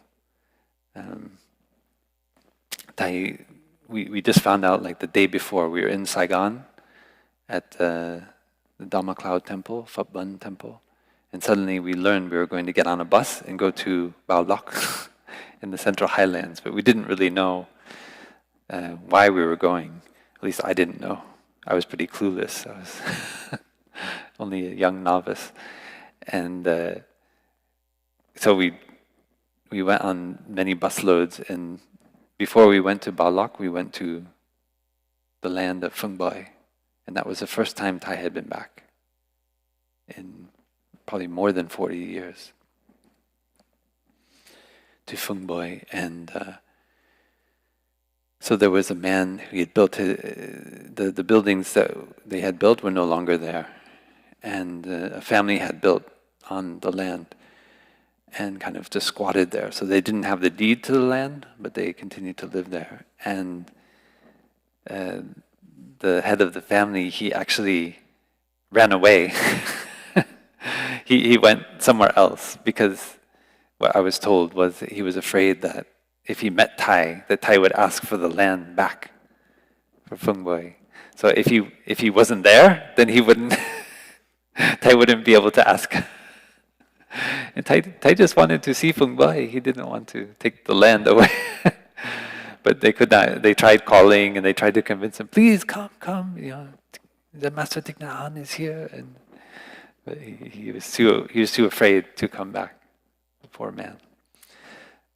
We just found out like the day before. We were in Saigon at the Dhamma Cloud Temple, Phap Temple, and suddenly we learned we were going to get on a bus and go to Bao Loc in the Central Highlands, but we didn't really know why we were going. At least I didn't know. I was pretty clueless. I was only a young novice, and so we went on many busloads, and before we went to Bao Loc, we went to the land of Phung Boi, and that was the first time Thay had been back in probably more than 40 years to Phung Boi. And so there was a man who had built the buildings that they had built were no longer there, and a family had built on the land and kind of just squatted there. So they didn't have the deed to the land, but they continued to live there. And the head of the family, he actually ran away. He went somewhere else because what I was told was that he was afraid that if he met Thay, that Thay would ask for the land back for Phung Boi. So if he wasn't there, then he wouldn't. Thay wouldn't be able to ask. And Thay just wanted to see Phung Boi. He didn't want to take the land away. But they could not. They tried calling and they tried to convince him, please come. You know, the Master Thich Nhat Hanh is here. But he was too afraid to come back. The poor man.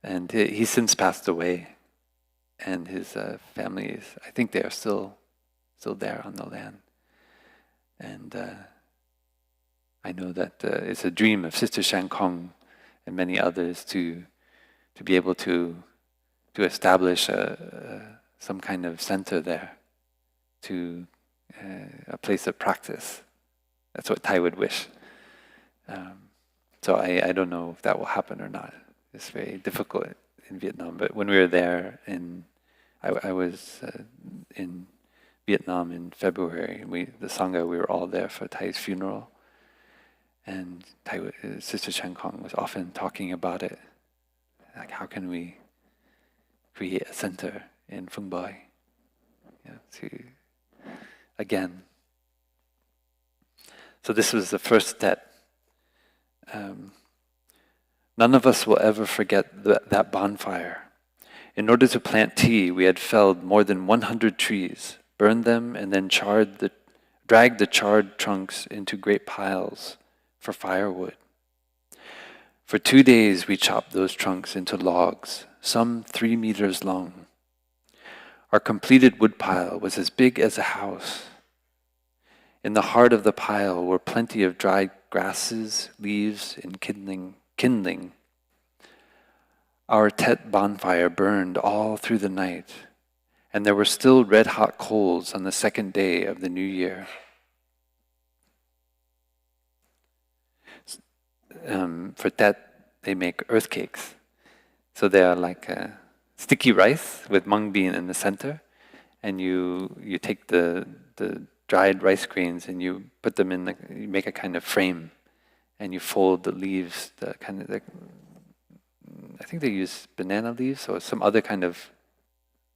And he's since passed away. And his family is, I think they are still there on the land. And I know that it's a dream of Sister Shan Kong and many others to be able to establish some kind of center there, to a place of practice. That's what Thay would wish. So I don't know if that will happen or not. It's very difficult in Vietnam. But when we were there, I was in Vietnam in February. The Sangha, we were all there for Thay's funeral. And Sister Chan Kong was often talking about it. Like, how can we create a center in Phung Boi? Again. So this was the first step. None of us will ever forget that bonfire. In order to plant tea, we had felled more than 100 trees, burned them, and then dragged the charred trunks into great piles for firewood. For 2 days we chopped those trunks into logs, some 3 meters long. Our completed wood pile was as big as a house. In the heart of the pile were plenty of dried grasses, leaves, and kindling. Our Tet bonfire burned all through the night, and there were still red-hot coals on the second day of the new year. For that, they make earth cakes. So they are like sticky rice with mung bean in the center, and you take the dried rice grains and you put them in, you make a kind of frame, and you fold the leaves, I think they use banana leaves or some other kind of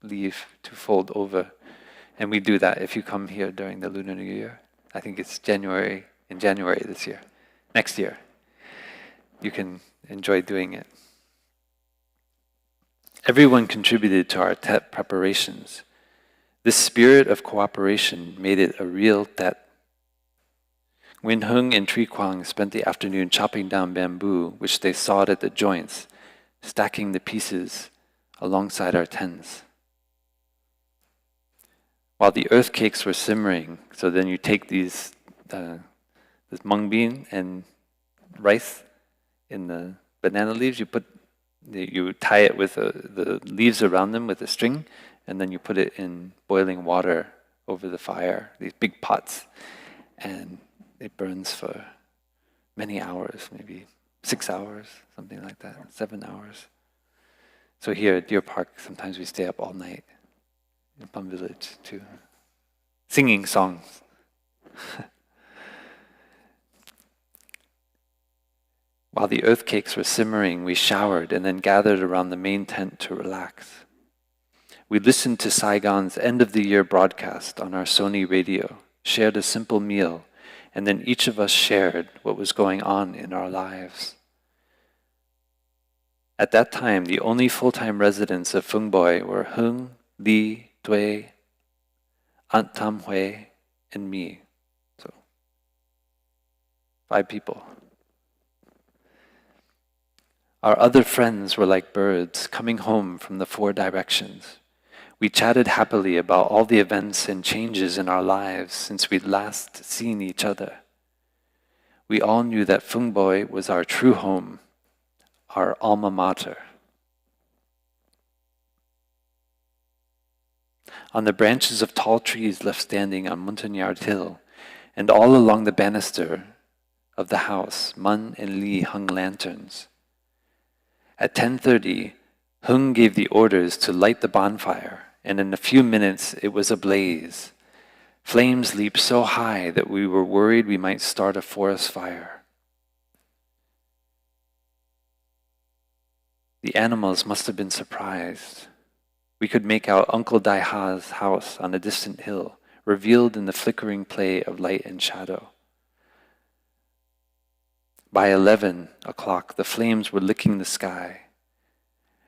leaf to fold over. And we do that if you come here during the Lunar New Year. I think it's in January this year. Next year. You can enjoy doing it. Everyone contributed to our Tet preparations. This spirit of cooperation made it a real Tet. Nguyen Hung and Tri Quang spent the afternoon chopping down bamboo, which they sawed at the joints, stacking the pieces alongside our tents. While the earth cakes were simmering, so then you take this mung bean and rice in the banana leaves, you put You tie it with the leaves around them with a string, and then you put it in boiling water over the fire, these big pots, and it burns for many hours, maybe 6 hours, something like that, 7 hours. So here at Deer Park, sometimes we stay up all night in Palm Village too, singing songs. While the earth cakes were simmering, we showered and then gathered around the main tent to relax. We listened to Saigon's end-of-the-year broadcast on our Sony radio, shared a simple meal, and then each of us shared what was going on in our lives. At that time, the only full-time residents of Phuong Boi were Hung, Li, Thay, Aunt Tam Hui, and me. So, 5 people. Our other friends were like birds coming home from the 4 directions. We chatted happily about all the events and changes in our lives since we'd last seen each other. We all knew that Phuong Boi was our true home, our alma mater. On the branches of tall trees left standing on Montagnard Hill, and all along the banister of the house, Mun and Li hung lanterns. At 10:30, Hung gave the orders to light the bonfire, and in a few minutes it was ablaze. Flames leaped so high that we were worried we might start a forest fire. The animals must have been surprised. We could make out Uncle Dai Ha's house on a distant hill, revealed in the flickering play of light and shadow. By 11 o'clock, the flames were licking the sky.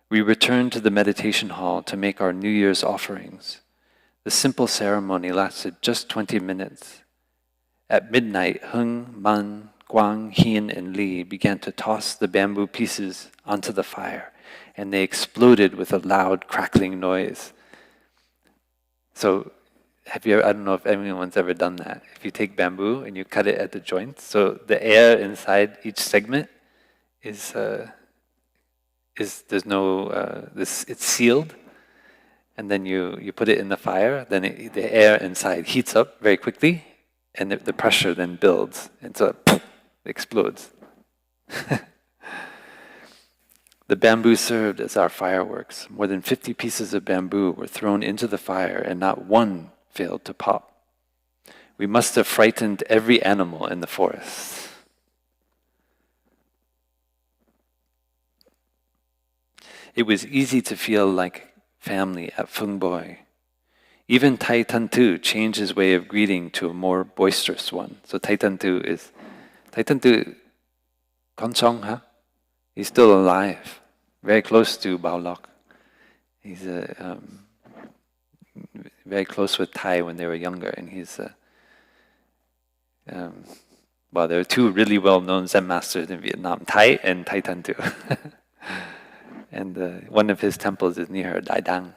We returned to the meditation hall to make our New Year's offerings. The simple ceremony lasted just 20 minutes. At midnight, Hung, Man, Guang, Hien, and Li began to toss the bamboo pieces onto the fire, and they exploded with a loud crackling noise. So, I don't know if anyone's ever done that. If you take bamboo and you cut it at the joints, so the air inside each segment it's sealed, and then you put it in the fire, then the air inside heats up very quickly, and the pressure then builds, and so it explodes. The bamboo served as our fireworks. More than 50 pieces of bamboo were thrown into the fire, and not one failed to pop. We must have frightened every animal in the forest. It was easy to feel like family at Phuong Boi. Even Thay Tantu changed his way of greeting to a more boisterous one. So Thay Tantu Konsong, huh? He's still alive, very close to Bao Lok. He's very close with Thay when they were younger, and he's well, there are 2 really well-known Zen masters in Vietnam, Thay and Thay Tantu. And one of his temples is near Dai Dang,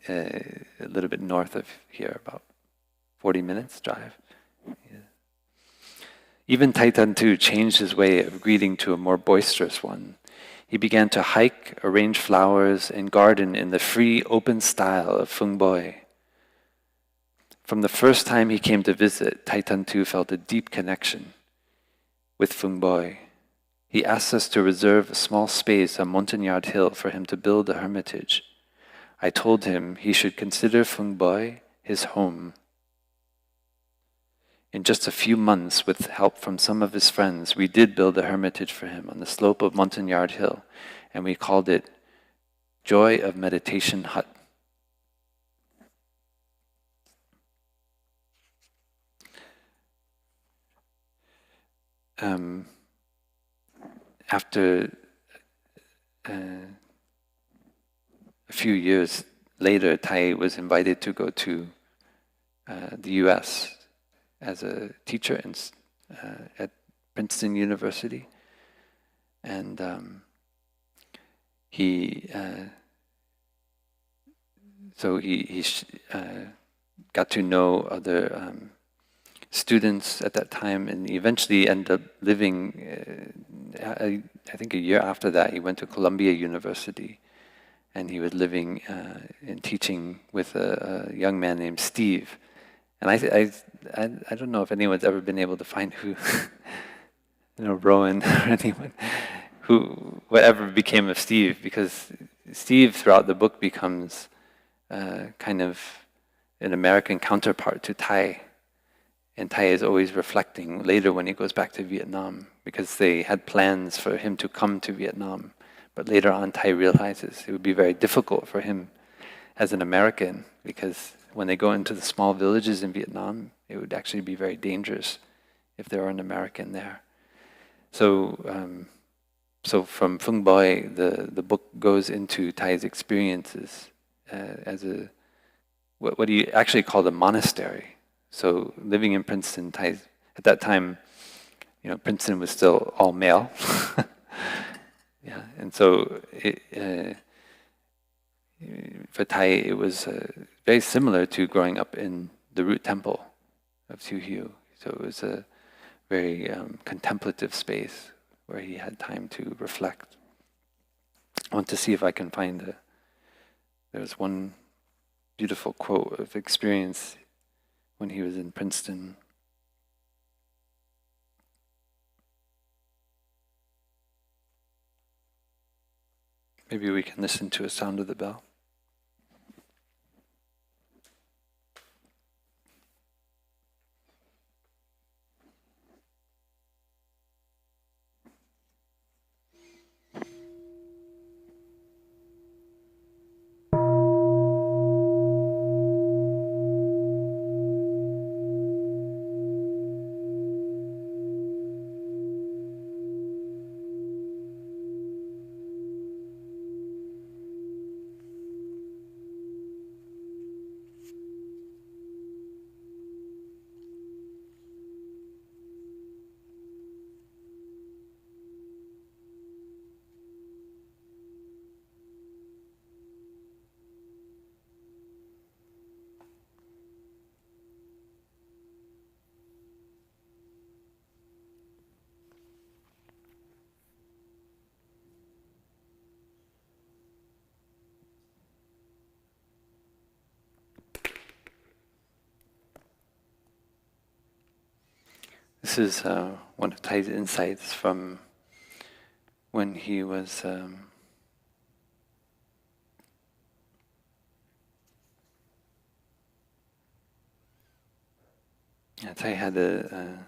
a little bit north of here, about 40 minutes drive. Yeah. Even Thay Tantu changed his way of greeting to a more boisterous one. He began to hike, arrange flowers, and garden in the free, open style of Phuong Boi. From the first time he came to visit, Thay Tantu felt a deep connection with Phuong Boi. He asked us to reserve a small space on Montagnard Hill for him to build a hermitage. I told him he should consider Phuong Boi his home. In just a few months, with help from some of his friends, we did build a hermitage for him on the slope of Montagnard Hill, and we called it Joy of Meditation Hut. After a few years later, Thay was invited to go to the US as a teacher at Princeton University. And he got to know other students at that time, and he eventually ended up living, I think a year after that, he went to Columbia University, and he was living and teaching with a young man named Steve. And I don't know if anyone's ever been able to find who, Rowan or anyone, whatever became of Steve, because Steve throughout the book becomes kind of an American counterpart to Thay. And Thay is always reflecting later when he goes back to Vietnam, because they had plans for him to come to Vietnam. But later on, Thay realizes it would be very difficult for him as an American, because when they go into the small villages in Vietnam, it would actually be very dangerous if there were an American there. So from Phung Boi, the book goes into Thay's experiences as what he actually called a monastery. So living in Princeton, Thay, at that time, Princeton was still all male. Yeah, and so for Thay, it was very similar to growing up in the root temple of Thu Hieu. So it was a very contemplative space where he had time to reflect. I want to see if I can find there's one beautiful quote of experience when he was in Princeton. Maybe we can listen to a sound of the bell. This is one of Thay's insights from when he was Thay had a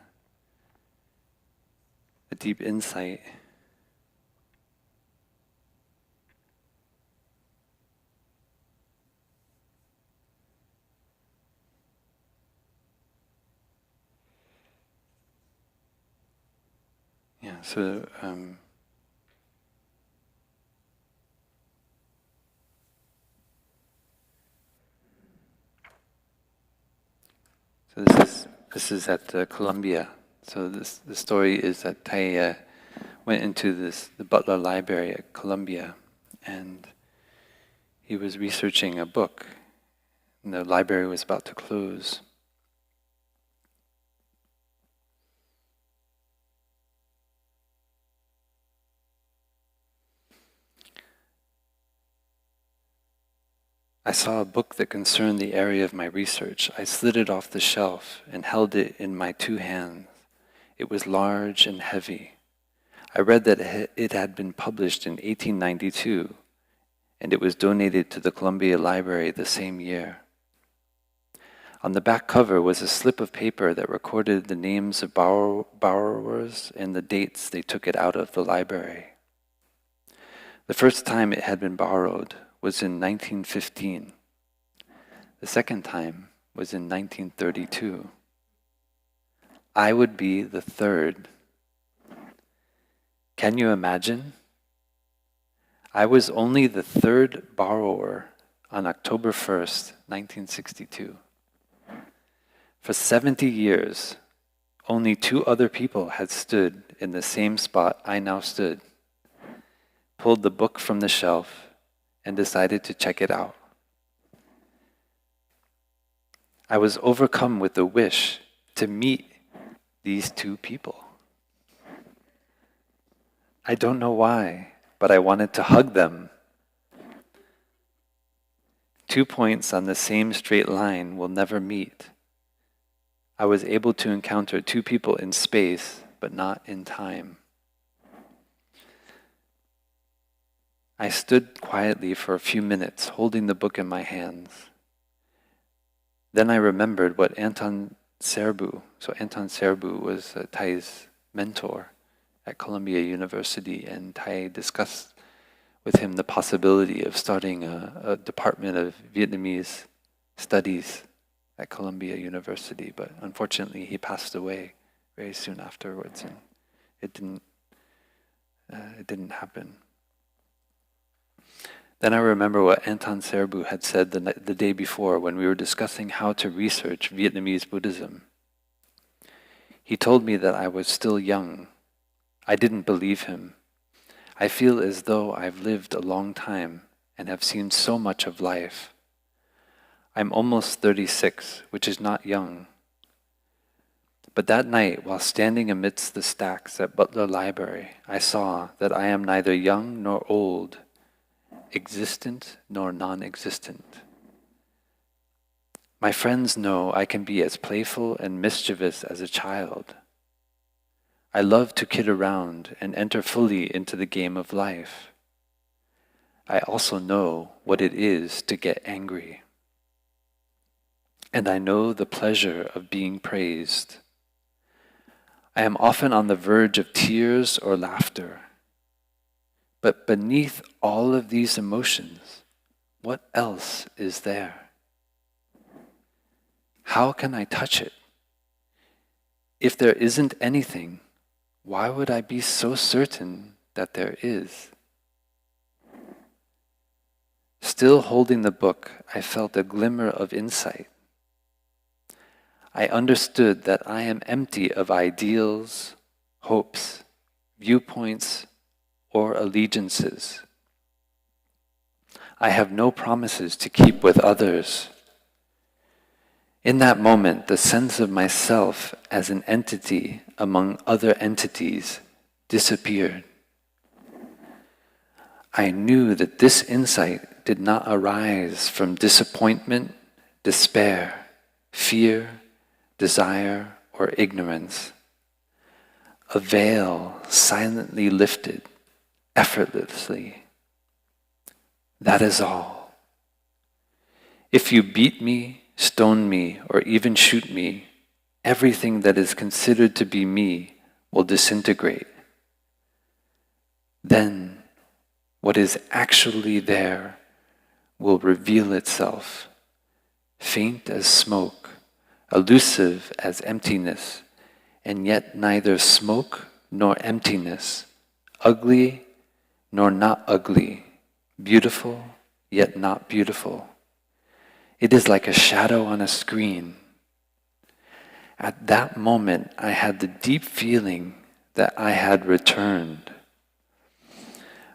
deep insight. Yeah, so this is at Columbia. So the story is that Thay went into the Butler Library at Columbia, and he was researching a book, and the library was about to close. I saw a book that concerned the area of my research. I slid it off the shelf and held it in my two hands. It was large and heavy. I read that it had been published in 1892, and it was donated to the Columbia Library the same year. On the back cover was a slip of paper that recorded the names of borrowers and the dates they took it out of the library. The first time it had been borrowed was in 1915. The second time was in 1932. I would be the third. Can you imagine? I was only the third borrower on October 1st, 1962. For 70 years, only 2 other people had stood in the same spot I now stood, pulled the book from the shelf, and decided to check it out. I was overcome with the wish to meet these two people. I don't know why, but I wanted to hug them. 2 points on the same straight line will never meet. I was able to encounter two people in space, but not in time. I stood quietly for a few minutes, holding the book in my hands. Then I remembered what Anton Serbu was Thay's mentor at Columbia University, and Thay discussed with him the possibility of starting a department of Vietnamese studies at Columbia University, but unfortunately he passed away very soon afterwards, and it didn't happen. Then I remember what Anton Serbu had said the day before when we were discussing how to research Vietnamese Buddhism. He told me that I was still young. I didn't believe him. I feel as though I've lived a long time and have seen so much of life. I'm almost 36, which is not young. But that night, while standing amidst the stacks at Butler Library, I saw that I am neither young nor old, existent nor non-existent. My friends know I can be as playful and mischievous as a child. I love to kid around and enter fully into the game of life. I also know what it is to get angry. And I know the pleasure of being praised. I am often on the verge of tears or laughter. But beneath all of these emotions, what else is there? How can I touch it? If there isn't anything, why would I be so certain that there is? Still holding the book, I felt a glimmer of insight. I understood that I am empty of ideals, hopes, viewpoints, or allegiances. I have no promises to keep with others. In that moment, the sense of myself as an entity among other entities disappeared. I knew that this insight did not arise from disappointment, despair, fear, desire, or ignorance. A veil silently lifted, effortlessly. That is all. If you beat me, stone me, or even shoot me, everything that is considered to be me will disintegrate. Then, what is actually there will reveal itself, faint as smoke, elusive as emptiness, and yet neither smoke nor emptiness, ugly nor not ugly, beautiful yet not beautiful. It is like a shadow on a screen. At that moment, I had the deep feeling that I had returned.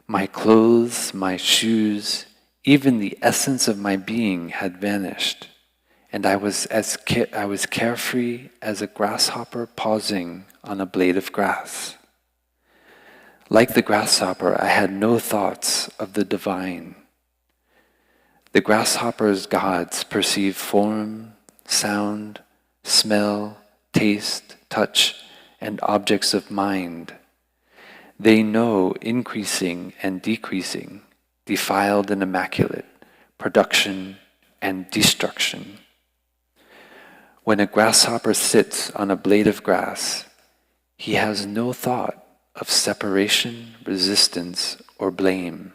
My clothes, my shoes, even the essence of my being had vanished, and I was carefree as a grasshopper pausing on a blade of grass. Like the grasshopper, I had no thoughts of the divine. The grasshopper's gods perceive form, sound, smell, taste, touch, and objects of mind. They know increasing and decreasing, defiled and immaculate, production and destruction. When a grasshopper sits on a blade of grass, he has no thought of separation, resistance, or blame.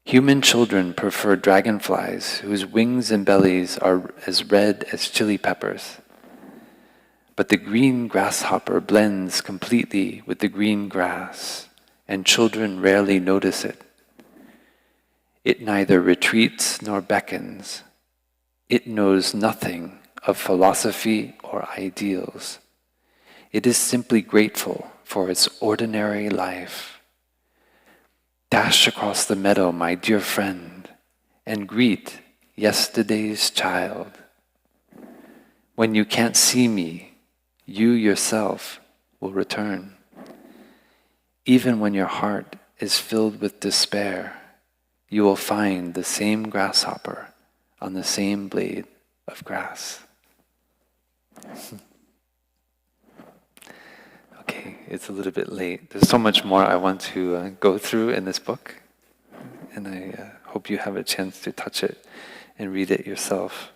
Human children prefer dragonflies whose wings and bellies are as red as chili peppers. But the green grasshopper blends completely with the green grass, and children rarely notice it. It neither retreats nor beckons. It knows nothing of philosophy or ideals. It is simply grateful for its ordinary life. Dash across the meadow, my dear friend, and greet yesterday's child. When you can't see me, you yourself will return. Even when your heart is filled with despair, you will find the same grasshopper on the same blade of grass. Okay, it's a little bit late. There's so much more I want to go through in this book, and I hope you have a chance to touch it and read it yourself.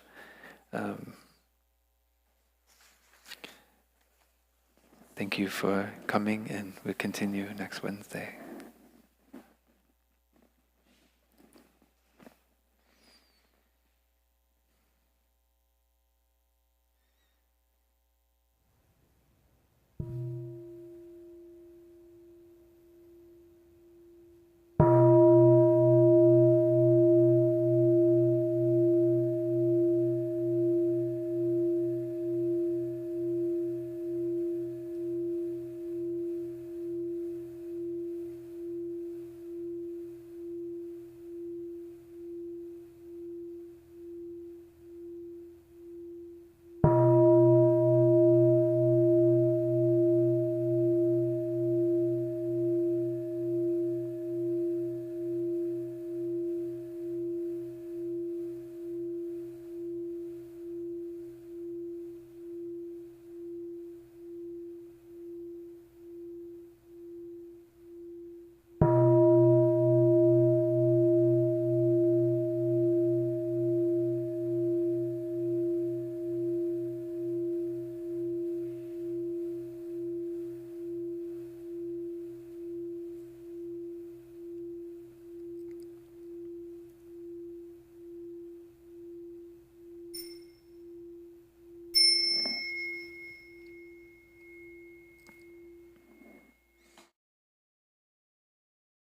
Thank you for coming, and we'll continue next Wednesday.